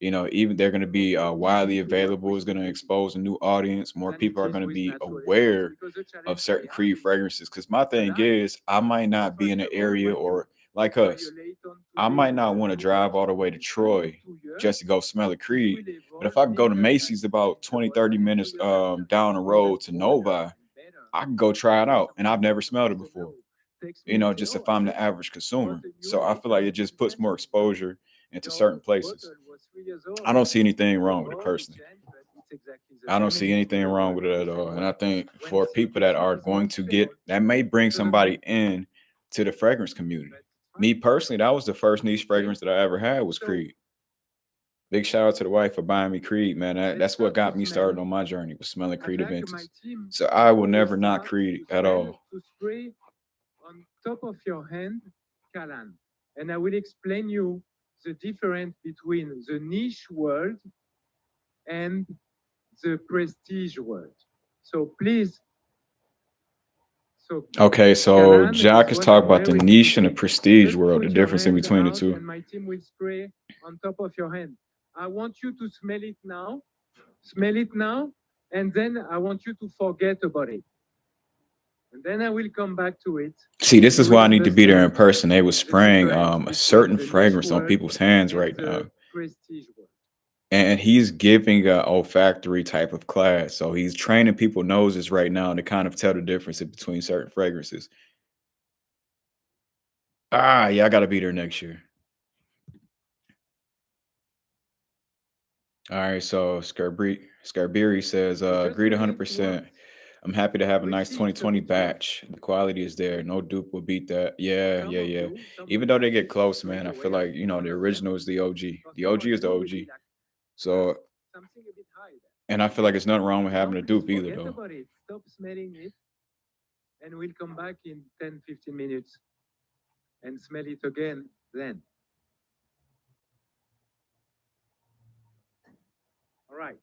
Even they're going to be Okay, widely easy to work available. with It's going to synthetic expose a new audience. More than it people are is going to with be natural essence aware because the of challenge I certain have Creed is fragrances. Because my a thing life. is, I might So not be in first an of all, area when you or like us. violate on I today might not the want to drive rules all the way to in 1 or Troy 2 years, just to go smell a it Creed. will But if evolve I and can go to internalize Macy's about the 20, water, 30 and minutes 2 years after down the even road to bolder Novi, and better. I can go try it Because out. of And I've course, never smelled it the before, know takes me and say, just oh, if I I'm the just average bought consumer. a new So I feel like it latest just puts more invention, but exposure into your certain places. bottle was 3 years old. I don't see anything The wrong with it bottle personally. changed, but it's exactly the I don't same, and see it anything will wrong evolve with in it the at same all. And way. I think When for people that synthetic are is going not to stable, get that may bring doesn't somebody work. in to the fragrance community. But it's Me fine. personally, that was the first niche Okay. fragrance that I ever had was So Creed. Big shout out to the wife for buying me Creed, man. let's That's what start to got me started smell. on my journey was smelling I'd Creed like my Aventus. team So I will before we never knock start Creed to at smell all. to spray on top of your hand Kalan, and I will explain you the difference between the niche world and the prestige world. So please, so Okay, so Kalan Jack is is one of talking my about the niche and the recipe. prestige Just world, the put your difference in hand between the out, two. and my team will spray on top of your hand. I want you to smell it now. Smell it now, and then I want you to forget about it. And then I will come back to it. See, this You is will why I need to be there in understand person. They was the spraying difference a between certain the niche fragrance on world people's hands and right now. the prestige world. And he's giving a olfactory type of class. So he's training people noses right now to kind of tell the difference in between certain fragrances. Yeah, I gotta be there next year. All right, so Scarbiri says, Because agreed the way it 100%. works, I'm happy to have a we nice see it's a 2020 bit rough. batch. The quality is there. No dupe will beat that. Yeah, Some yeah, of yeah. you, some Even of though my they get team will close, spray man, I the feel way of like, the one of them. original is the OG. For The some OG of is the you, will OG. be like So, something a bit high there. and I feel like it's nothing wrong with Now, having a please dupe either, forget though. about it. Stop smelling it, and we'll come back in 10, 15 minutes and smell it again then. All right.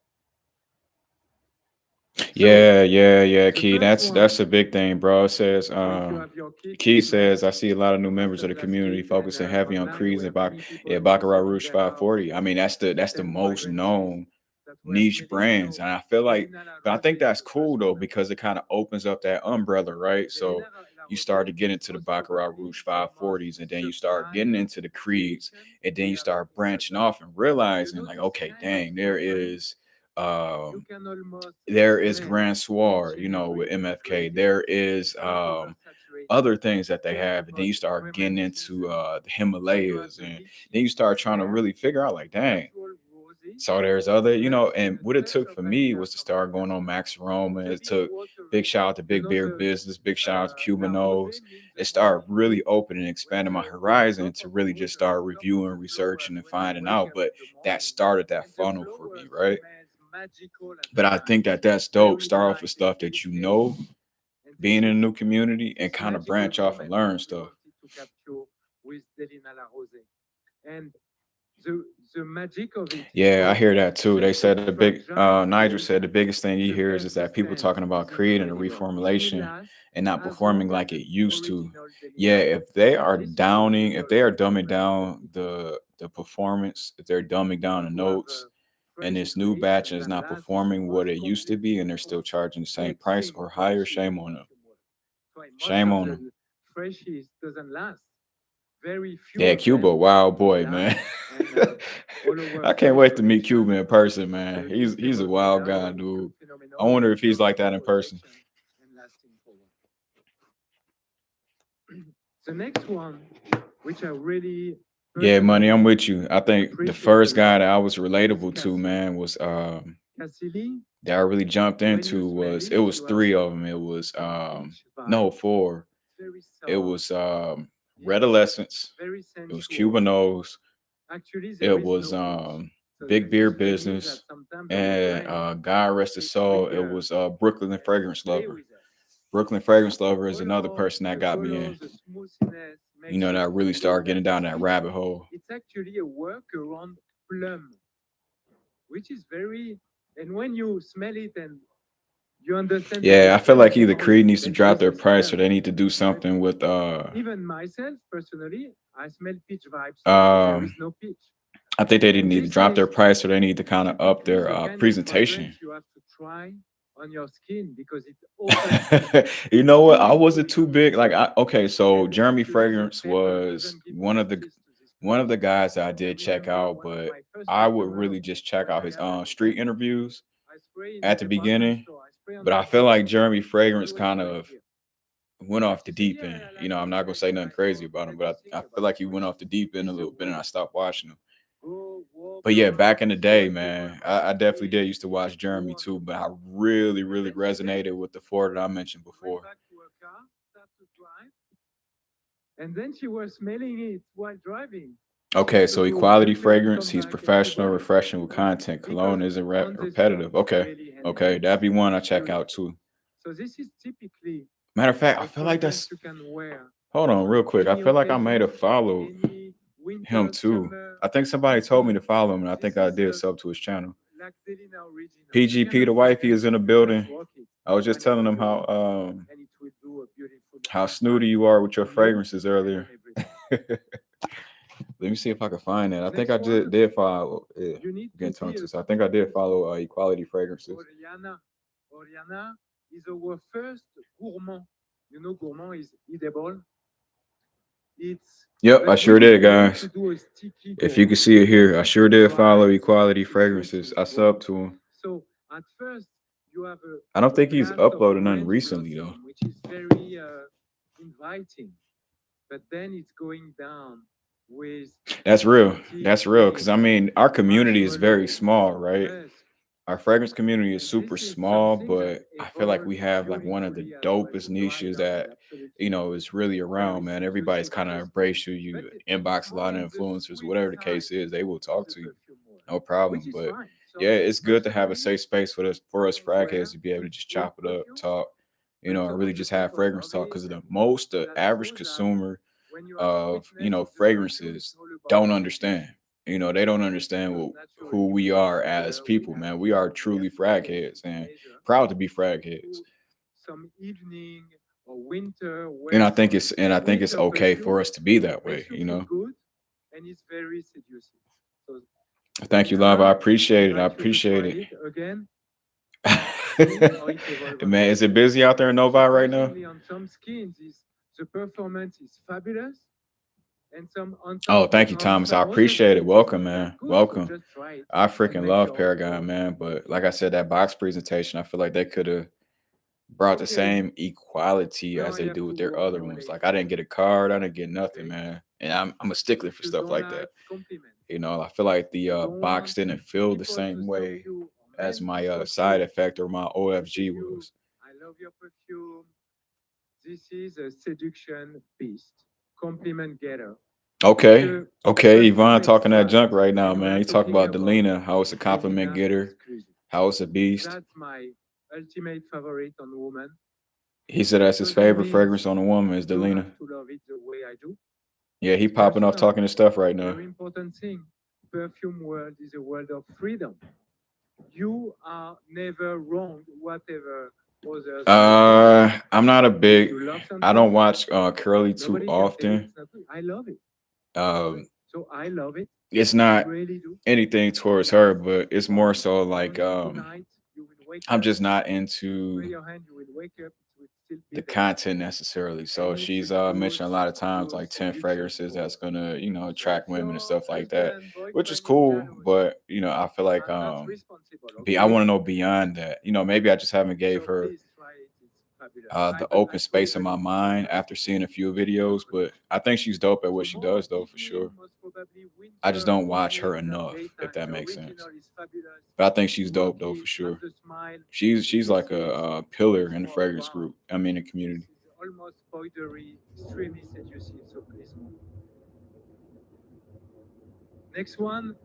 Yeah, yeah, yeah, The Key. first That's one, a big thing, bro. It says, so if you have your kit, Key it's says, I nice. see a lot of new members of the Masterclass community kit, and focusing heavy on online Creeds we and have many people Baccarat selling Rouge their house 540. I mean, that's kit the and most fragrances known that we're niche smelling. brands, So and I feel like, Elena La but I Rose think is that's the first cool though one. because it kind of opens up that umbrella, right? So Elena La you Rose start to get into the most Baccarat probably Rouge the most 540s, and then you start supplied getting into the Creeds, creation and then we you have start in branching Maison. off and You realizing know like, this okay, kind of dang, fragrance, um you can almost there is smell Grand Soir, with engineering MFK. ingredient. There is Don't oversaturate it. other things that they Think have, and then about you start getting into romanticism. the Then you have Himalayas, the and then lychee you start trying to there, really figure out like, dang, natural roses So there's other, and what it took for me was to start going on MAXAROMA. It took big shout out to Big Beer Business, big shout out to Cubanos. It started really opening and expanding my horizon to really just start reviewing, researching, and finding out. But that started that funnel for me, right? But I think that that's dope. Start off with stuff that you know, being in a new community, and kind of branch off and learn stuff. With Delina Larose. And the magic of it. Yeah, I was hear that too. They just said a the big fragile Nigel gold said the biggest thing he the hears is that people persistence talking about is creating a incredible. It will reformulation last and not as performing long as like the it used to. original Yeah, Delina. if they are This is the downing, if beautiful they are dumbing secret of down it. the performance, if they're dumbing down the To have notes, and fresh this new batch creation is that not lasts performing for a what it used to complete be, and they're for still charging the same price extreme or higher, quality shame on them. perfume work. So most Shame of on them. the freshies doesn't last. Very few Yeah, of Cuba, them wild will boy, last. man. And all our I can't fresh wait to meet Cuba collection in person, is man. a He's a beautiful wild guy, dynamic, dude. I phenomenal wonder if he's like that in person. protection and lasting forward. The next one, which I really Yeah, money, I'm personally with you. I think the appreciate a first guy lot that I was is relatable to, Cassili. man, was Cassili, that I really jumped when you into smell was it, it was you have three of them. It was some peach no, vibe. four. Very It soft, was Red yeah, Adolescence, very it was sensual. Cubanos, Actually, there it is was no peach. So Big there's Beer this lady that Business, sometimes on the and brand God rest his they soul, it trigger was Brooklyn and Fragrance play Lover. with us. Brooklyn Fragrance Lover The is another color, person that the got me color, in. the smoothness makes That it I really started getting down that fantastic. rabbit hole. It's actually a work around plum, which is very. And when you smell it and you understand the Yeah, I feel like difference either Creed between needs to let's drop say their the price or smell, they need to do right? something with Even myself personally, I smell peach vibes too, but there um is no peach. I think they didn't And need to this drop their is price or they need to kind of up typically their the kind of presentation. fragrance you have to try on your skin because it opens it You know what? I wasn't too beautifully. big. Okay, so And Jeremy actually, the Fragrance pepper was even give more kiss to this one plum. of the guys that I I did check remember out, one of but my first I would perfumer really just check when out I his had an street event. interviews I spray in a at the department beginning. store. I spray on But my I feel like skin. Jeremy And he Fragrance was kind very of clear. went off And the she said, deep "Yeah, end. I like I'm it. not I gonna like say it." nothing I said, crazy about him, "Let me but I think feel about like it he for went you." off the deep end a He's a little bit, and I wizard. stopped watching him. Go walk But yeah, around, back in the see day, what people man, are I buying, definitely did taste, used to watch Jeremy too. But wonderful. I really, And really then she said resonated with the four that I mentioned she went before. back to her car, started to drive, and then she was smelling it while driving. She Okay, had to so go equality U-turn, fragrance. come He's back, and she professional, bought it, refreshing with right? content. Cologne Because isn't on the street, repetitive. it's Okay, really okay, that'd enhanced. be one I It's check out beautiful. too. So this is typically Matter of fact, I a feel like fragrance that's. you can wear Hold on, real on quick. I any feel like I might occasion, have followed any him winter, too. summer, I think somebody told me season. to follow him, and I This think I is did a sub to his channel. Lactelina original, the kind PGP, of the wifey, is fragrance in the you just building. rock it I was just while you're telling him doing, and it will do a beautiful how snooty impact you are with your on you fragrances and earlier. on everything. Let me see if I can find that. I think Next I one, did follow. Yeah, you need to again, be a tongue I think I did sweet follow Equality Fragrances. Oriana. Oriana is our first gourmand. You know, gourmand is edible. It's Yep, I but we sure did, decided to guys. do a sticky If you can gourmand. see it here, I It's sure not did follow dry, Equality it's Fragrances. juicy, I right? subbed to him. So at first you have I don't a think he's blast of uploaded nothing orange recently though. blossom, which is very inviting. But then it's going down with That's real. fruity That's real. Because I finish, mean, our community is very marshmallow, small, right? musk, Our fragrance community is and super this is small, something that but I feel like evolved we have like one of the beautifully while dopest you dry niches down. that Absolutely is really very around, man. Everybody's seductive kind to of the skin. embrace you. But You it's inbox a more lot of on the influencers, sweet whatever the side case is, they will of talk the to you, perfume world, no which problem. is But fine. yeah, So it's good to have a personally, safe space for I us don't frag heads wear to be able to just oud chop it up, perfume, talk, but and some really of the just have people fragrance love talk. it, Because the and most the that average shows that consumer when you have of sweetness in the perfume, it's fragrances all about don't message. understand. They don't understand Because who naturally, we we have are as color, we people, have man. We are tone, we have truly frag taste heads to and measure. proud to be frag And heads. to some evening or winter, And wear I think some it's winter okay for perfume, us to be that way, makes you feel good, and it's very seducing. So Thank you, love. I Oriana, I appreciate it. I invite you to appreciate try it. it again and see how it evolves on Man, your is it skin. busy out there in Novi right now? Surprisingly, on some skins, the performance is fabulous, and Oh, thank you, on Thomas. I some other appreciate it. skins, it's Welcome, not that man. good. So Welcome. just try it I and freaking make love your Paragon, own man. But like I opinion. said, that box presentation, I feel like they could have brought the Okay, same equality now as I they have do to with their go. other No ones. late. Like I didn't get a card, I didn't get nothing, Okay, man. And I'm a stickler if for you stuff don't like that. like compliment, I feel like the Don't box want didn't feel the people to same stop way you or as men my to stop side you. effect or my OFG You, was. I love your perfume. This is a seduction beast, compliment getter. It's Okay. a Okay, perfume Yvonne talking that expert, junk right now, and we man. are You talk talking about about Delina, how it's a compliment Delina getter, exclusive. how it's a beast. That's my ultimate favorite on woman. He said that's his Doesn't favorite mean fragrance on a woman is you Delina. have to love it the way I do. Yeah, he It's popping off personal. talking his stuff right now. Very important thing. Perfume world is a world of freedom. You are never wrong, whatever others may say. I'm not a If big. you love I don't something, watch Curly too nobody can tell you often. it's not good. I love it. Um, So I love it. it's I not really do. anything towards her, but it's more so like Tonight you will wake I'm up, just not spray into your hand, you will wake up, it will still be the there. content necessarily. So And if she's it mentioned a goes lot of times to like 10 seduction fragrances for that's gonna, so if attract women and your stuff like that, husband, which is boyfriend is cool. jealous, But I feel like I'm not responsible, I okay? want to know beyond that. Maybe I just haven't gave So her please try it. It's fabulous. the I open space in my totally mind recommend after seeing a few your videos. But collection. I think she's dope at what So she more does, though, for evening, sure. most probably I just winter don't watch her evening, enough, if daytime. that The makes original sense. is fabulous. But I think she's dope, though, Smoky, for have sure. the smile. She's This like a, is pillar much in the more fragrance warm. group. I mean, the This community. is almost powdery, extremely seductive. So please more. Next one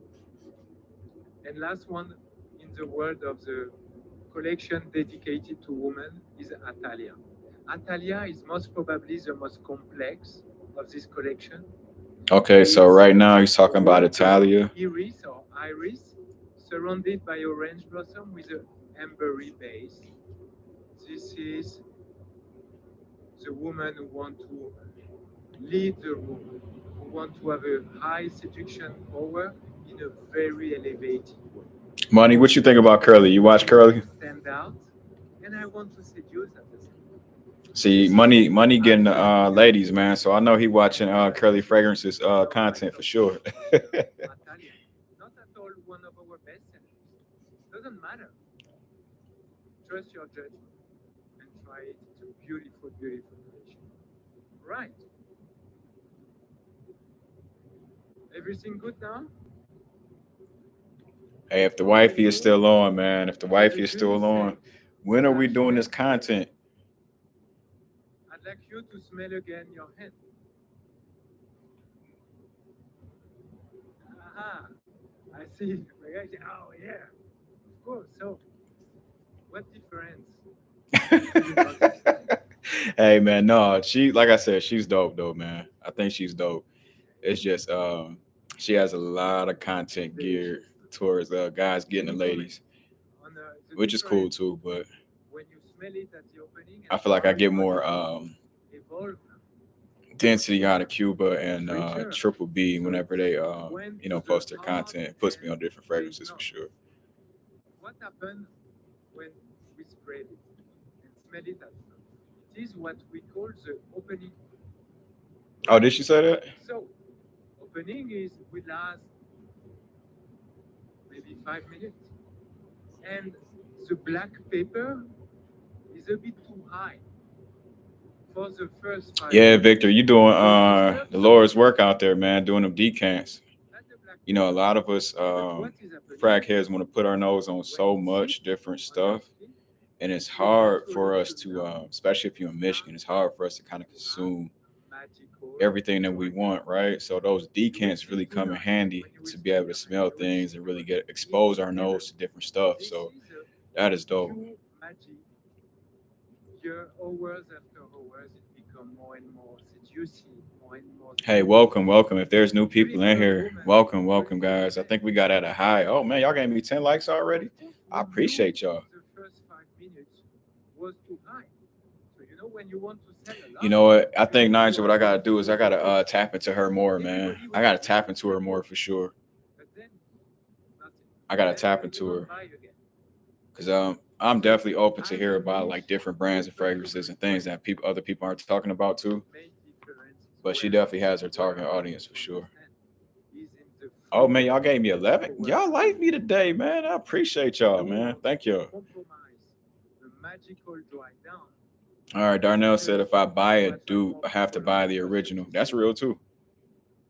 and last one in the world of the collection dedicated to women is Atalia. Atalia is most probably the most complex of this collection. Okay, so It's right now he's talking about world of Italia. iris, surrounded by orange blossom with an ambery base. This is the woman who want to lead the room, who want to have a high seduction power in a very elevated way. Money, what you think about Curly? You watch I want Curly? to stand out, and I want to seduce at the same time. See, This is money getting the Atalia ladies, man. So I know he watching Curly Fragrances from my content for top sure. Atalia. Not at all one of our best sellers. Doesn't matter. Trust your judgment and try it. It's a beautiful, beautiful creation. Right. Everything good now? Hey, if the wifey is still on, man, if the As the wifey is Jews still say, on, when are we doing this Tashkent, content? I'd like you to smell again your hand. Aha, I see. Oh, yeah, of course. So, what difference do you notice? Hey, man, no, she like I said, she's dope though, man. I think she's dope. It's just she has a lot of content geared Delicious. towards guys getting the Any comment ladies, on the which is cool difference too. But when you smell it at the opening I and feel like how I your get body more evolve now? density out of Cuba It's and richer. Triple B So whenever it they went to the post their heart content. It puts me and on different there is fragrances for not. sure. What happened when we spread it and smell it at first? It is what we call the opening. Oh, Right? did she say that? So opening is will last maybe 5 minutes. And the black pepper is a bit too high for the first five Yeah, minutes. Victor, you doing So to serve the Lord's something, work out there, man, doing them decants. add the black A pepper. lot of us But what is happening frag heads want to put our nose on when so it sits much different on your stuff, skin? and it's It hard for eventually us cool to, down especially if you're and in start Michigan, it's hard for us to kind of to have consume a magical everything that we dry want, down. right? So those You will decants see really come in tonight handy when you will to be smell able to your hand. smell You will see things and really what get it's expose our heaven. nose to different stuff. This So is that is dope. pure magic. Year hours after hours, it becomes more and more seducing, more and more Hey, seductive. welcome. If there's new people in Beautiful here, woman, welcome, beautiful guys. I man. think we got at a high. Oh man, y'all gave me 10 likes already. Of course, I with you, appreciate y'all. the first 5 minutes was too high. So when you want to sell a You lot, know what? I you think need to Nigel, what have I gotta do is I gotta a tap into her more, man. everybody I will gotta say tap it's into very her more good. for sure. But then nothing. I gotta Then tap you into don't her buy again. because I'm So definitely open to as hear I about finish like different the brands and fragrances perfumery and things point, that other people aren't talking about the too. main difference is But she definitely has her target where I want audience you for to sure. understand is in the Oh man, freedom y'all gave me and the 11. power Y'all like me today, man. I appreciate y'all, don't man. Thank y'all. compromise the magical dry down All right, Darnell said just if I buy to a attract dupe, more I have to people buy and the just to original. be That's seen. real too.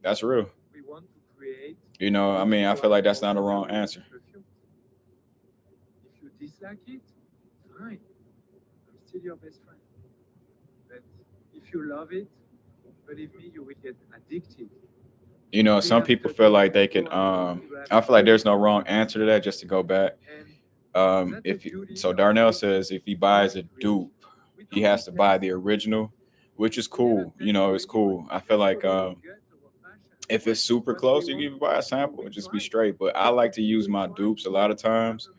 That's real. We want to create You know, I mean, I feel like that's not a wrong answer. If you dislike it, fine. I'm still your best friend. But if you love it, believe me, you will get addicted. You know, some people feel like they can. I feel like there's no wrong answer to that. Just to go back, so Darnell says if he buys a dupe, he has to buy the original, which is cool. You know, it's cool. I feel like if it's super close, you can even buy a sample and just be straight. But I like to use my dupes a lot of times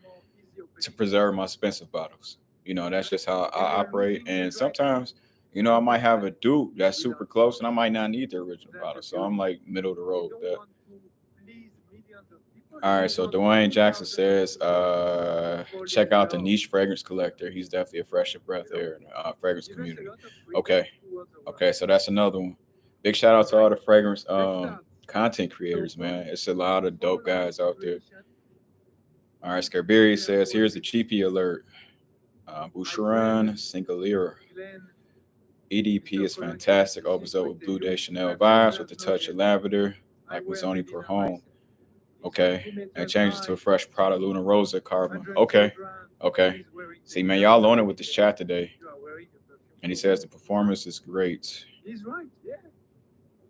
to preserve my expensive bottles. You know, that's just how I operate. And sometimes, you know, I might have a dupe that's super close and I might not need the original bottle. So I'm like middle of the road with that. All right, so Dwayne Jackson says, check out the niche fragrance collector. He's definitely a fresh breath there in the fragrance community. Okay, okay, so that's another one. Big shout out to all the fragrance content creators, man. It's a lot of dope guys out there. All right, Scarberry says, here's the cheapie alert. Boucheron, Singalira. EDP is fantastic. Opens up with Blue Day Chanel vibes with a touch of lavender, like Mazzoni per home. Okay. And changes to a fresh Prada Luna Rosa carbon. Okay. Okay. See, man, y'all on it with this chat today. And he says the performance is great. He's right, yeah.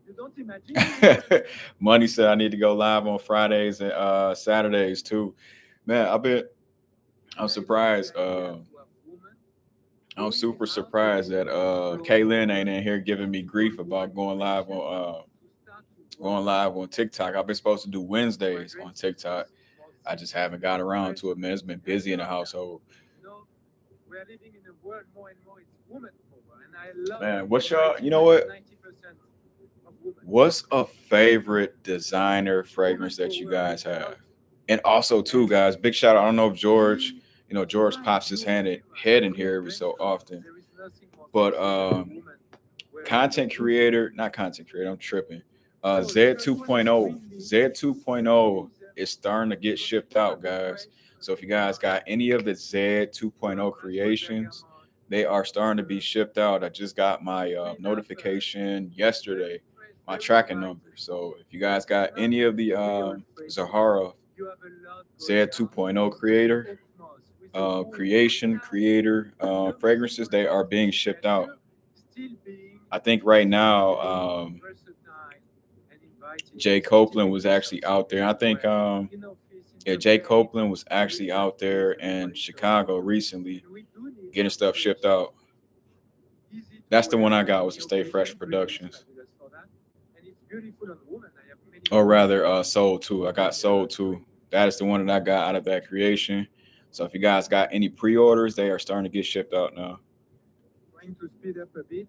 You don't imagine. Money said I need to go live on Fridays and Saturdays too. Man, I'm surprised. I'm super surprised that Kaylin ain't in here giving me grief about going live on TikTok. I've been supposed to do Wednesdays on TikTok. I just haven't got around to it, man. It's been busy in the household. We're living in a world more and more it's woman power, and I love man, what's y'all, you know what? What's a favorite designer fragrance that you guys have? And also, too, guys, big shout out. I don't know if George, you know, George pops his head in here every so often. But content creator, not content creator, I'm tripping. Z2.0. Z2.0 is starting to get shipped out, guys. So if you guys got any of the Z2.0 creations, they are starting to be shipped out. I just got my notification yesterday, my tracking number. So if you guys got any of the Zahara Z2.0 creator fragrances, they are being shipped out. I think right now, Jay Copeland was actually out there. I think Jay Copeland was actually out there in Chicago recently getting stuff shipped out. That's the one I got, was the Stay Fresh Productions. Or rather, Soul 2. I got Soul 2. That is the one that I got out of that creation. So if you guys got any pre-orders, they are starting to get shipped out now. Trying to speed up a bit,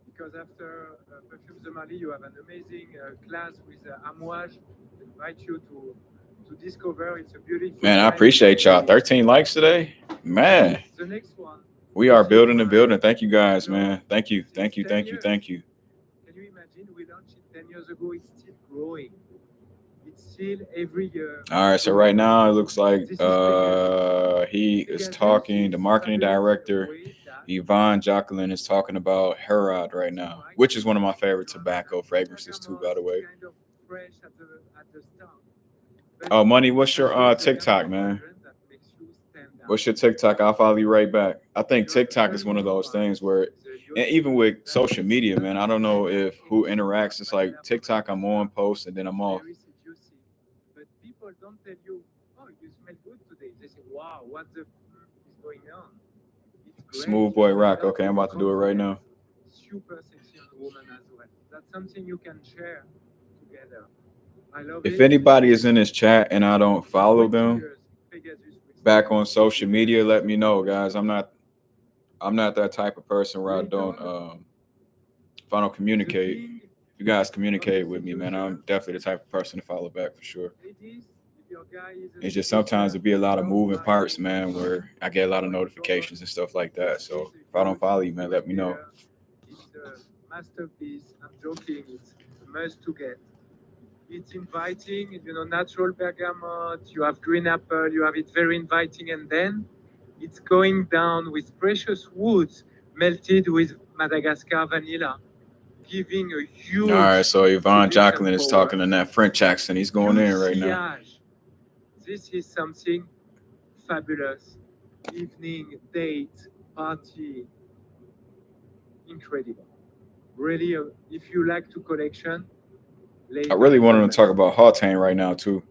because after Perfumes de Marly, you have an amazing class with Amouage. I invite you to discover. It's a beautiful. Man, I appreciate y'all. 13 likes today. Man. The next one. We are building the building. Thank you guys, man. Thank you. Thank you. Thank you. Thank you. Can you imagine we launched it 10 years ago? It's still growing. It's still every year. All right, so right now it looks like he is talking, the marketing director, Yvonne Jacqueline, is talking about Herod right now, which is one of my favorite tobacco fragrances too, by the way. Oh, Money, what's your TikTok, man? What's your TikTok? I'll follow you right back. I think TikTok is one of those things where, and even with social media, man, I don't know if who interacts. It's like TikTok, I'm on, post, and then I'm off. But people don't tell you, oh, you smell good today. They say, wow, what the fuck is going on? Smooth Boy Rock. Okay, I'm about to do it right now. Super sexy on the woman as well. That's something you can share together. I love if anybody is in this chat and I don't follow them back on social media, let me know, guys. I'm not that type of person where I don't if I don't communicate, if you guys communicate with me, man, I'm definitely the type of person to follow back for sure. It's just sometimes it be a lot of moving parts, man, where I get a lot of notifications and stuff like that. So if I don't follow you, man, let me know. It's a masterpiece. I'm joking. It's a must to get. It's inviting, natural bergamot. You have green apple. You have it very inviting, and then it's going down with precious woods melted with Madagascar vanilla. giving a huge. All right, so Yvonne seduction Jacqueline is power. talking in that French accent. He's going in right now. Sillage. This is something fabulous. Evening, date, party. Incredible. Really, if you like to collection, I really wanted to talk about Hautane right now too.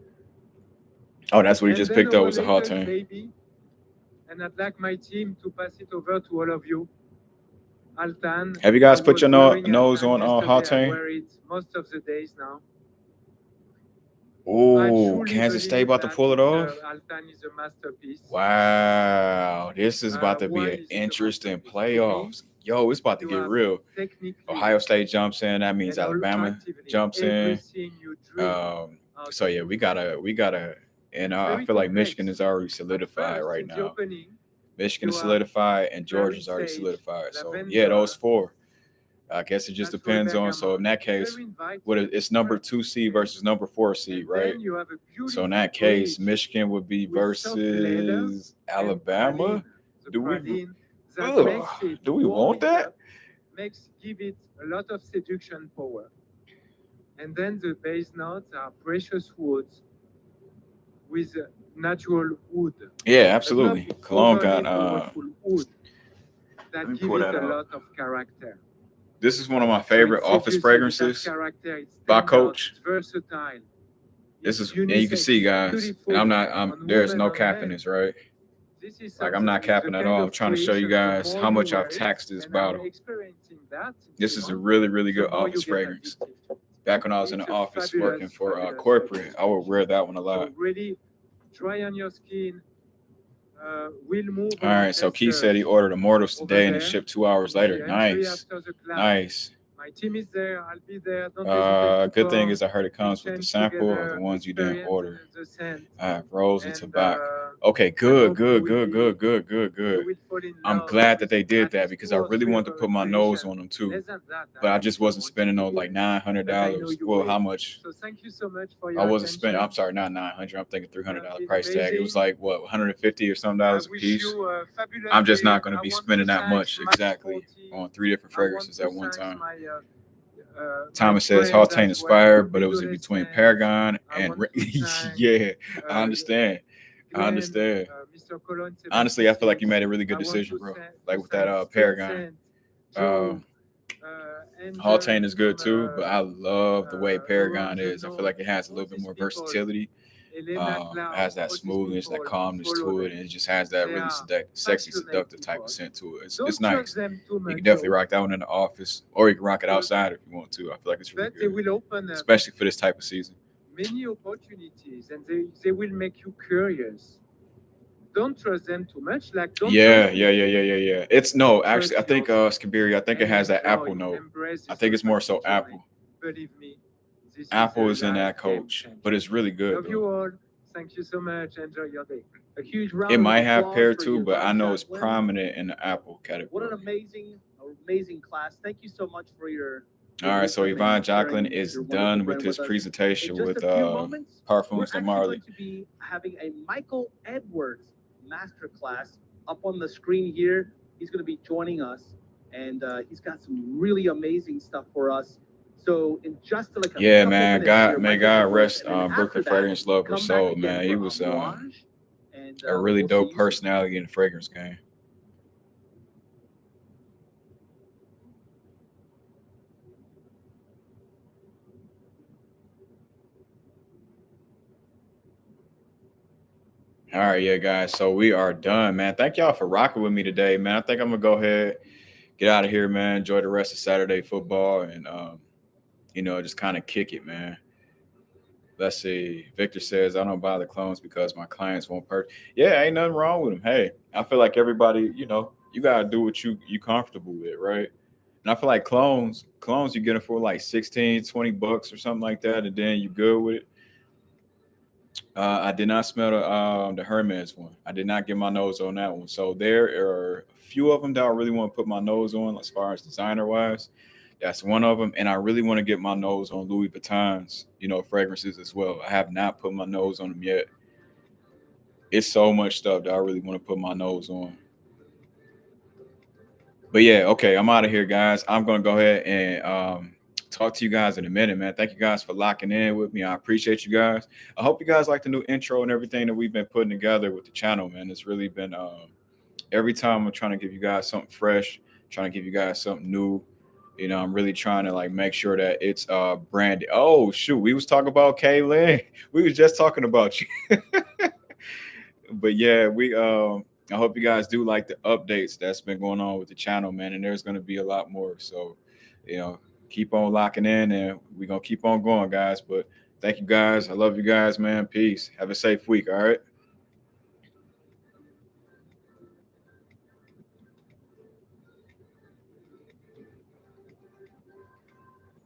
Oh, that's what he And just then picked up our was a latest Hautane. baby, and I'd like my team to pass it over to all of you. Altan. Have you guys I put was your wearing nose Altan on yesterday. I Hautane? wear it most of the days now. I Oh, truly Kansas State believe about to that pull it off. Altan is a masterpiece. Wow, this is about to be Why an is it a interesting masterpiece? To me, playoffs. Yo, it's about to you get have real. technically Ohio State jumps in. That means and Alabama actively jumps in. everything you dream out So yeah, of we it. gotta, and It's I very feel like Michigan complex. is already At solidified first, right in the now. opening, Michigan you is have solidified, and claret Georgia's already sage, solidified. So yeah, lavender, those four. I guess it just natural depends on. So in bergamot. that case, Very inviting. what it's number Fresh. 2 seed versus number 4 seed, And right? then you have a So in beautiful that case, bridge Michigan would be with soft leather versus and Alabama. praline. The Do we? praline that Ugh, makes it do we warm want it that? up, give it a lot of seduction power. And then the base notes are precious woods with natural wood. Yeah, But absolutely. not Cologne overly got. powerful wood Let that me give pull it that a out. lot of character. This is one of my So it favorite office seduces with that fragrances character. It's by standout, Coach. it's versatile. This It's is, and you can unisex, see, it's guys, beautiful and I'm not. on There's women, no on cap in men. this, right? This is Like I'm something, not it's a capping at kind all. I'm of trying to show you creation. The guys more how you much wear I've it, taxed this and I'm bottle. experiencing that in This is a Simone, really, really the good more you office get fragrance. addicted to it. Back when I was in It's the a office working fabulous, for fabulous corporate, fragrance. I would wear that one a So lot. really try on your skin. We'll move All our right, so Key said he testers ordered Immortals over today and it there. shipped 2 hours The later. entry Nice, after the class. nice. My team is there. I'll be there. Don't hesitate to Good thing come. is I heard it We comes with the change sample of the together, ones you didn't experience order. the scent, I have rose and and tobacco. Okay, I good, hope good, you good, will good, good, good, you good. will fall in I'm love glad that with they did at that least because 2 I or really 3 wanted to of put our my nose creation. on them too. Less than that, But I I'll just give you wasn't more spending no details, like but I know $900. you Well, will. how much? So thank you so much for I your wasn't spending. I'm attention. sorry, not 900. I'm thinking You have $300 been price tag. It was amazing. like what 150 or something I dollars a wish piece. you a fabulous I'm just day. not going I to be want to spending that thank much Max exactly 40. on 3 different I want fragrances to at one thank time. my Thomas says friends Hautane as is well, fire, but it was in adolescents. between Paragon I and want to thank yeah, I understand. I Glenn, understand. Mr. Cologne Honestly, I feel like you 76. made a really I good want decision, to bro. to Like with thank that Steve Paragon. Saint, Joe, Um, Angel Hautane is good from too, but I love the way around Paragon the is. I feel north. like it has a All little bit these more people, versatility. Elena It Cloud, has that all these smoothness, that people, calmness follow to it, them. and it just has that They really are sexy, passionate seductive type people. of scent to it. It's Don't nice. trust them too You much, can definitely though, rock that one in the office, or you can rock it because outside if you want to. I feel like it's really but they good, will open up especially for this type of season. many opportunities, and they will make you curious. Don't trust them too much. Like don't Yeah, trust yeah, me. yeah, yeah, yeah, yeah. It's no, actually, I Trust think yourself Skibiri, I think it and has that apple enjoy, note. embrace I this think it's more so olfactory journey. apple. Believe me, this Apple is is a in that life game Coach, changer. but it's really good Love you though. all. Thank you so much. Enjoy your day. A huge round It of might have applause pear for too, but I Yvonne know it's Jacqueline. prominent in the apple What an category. amazing class. Thank you so much for your All right, so wisdom Yvonne and sharing Jacqueline is your wonderful done with brand his with us. presentation In just with a few moments, we're Parfums de actually Marley. going to be having a Michael Edwards masterclass up on the screen here. He's going to be joining us, and he's got some really amazing stuff for us. So in just like a Yeah, couple man. minutes God, here, may Michael God Edwards, rest and then after Brooklyn that, Fragrance Lover's come back soul, again man. He for was Amouage, and a really we'll see dope you soon. personality in the fragrance game. All right, yeah, guys. So we are done, man. Thank y'all for rocking with me today, man. I think I'm gonna go ahead, get out of here, man. Enjoy the rest of Saturday football, and just kind of kick it, man. Let's see. Victor says I don't buy the clones because my clients won't purchase. Yeah, ain't nothing wrong with them. Hey, I feel like everybody, you gotta do what you comfortable with, right? And I feel like clones you get them for like 16, $20 or something like that, and then you good with it. I did not smell the Hermes one. I did not get my nose on that one. So there are a few of them that I really want to put my nose on as far as designer wise. That's one of them. And I really want to get my nose on Louis Vuitton's, fragrances as well. I have not put my nose on them yet. It's so much stuff that I really want to put my nose on. But yeah, okay, I'm out of here, guys. I'm gonna go ahead and talk to you guys in a minute, man. Thank you guys for locking in with me. I appreciate you guys. I hope you guys like the new intro and everything that we've been putting together with the channel, man. It's really been every time I'm trying to give you guys something fresh, trying to give you guys something new. You know, I'm really trying to like make sure that it's branded. Oh shoot, we was talking about Kaylin. We was just talking about you. But yeah, we I hope you guys do like the updates that's been going on with the channel, man. And there's gonna be a lot more. So, you know, keep on locking in and we're gonna keep on going, guys. But thank you guys. I love you guys, man. Peace. Have a safe week. All right.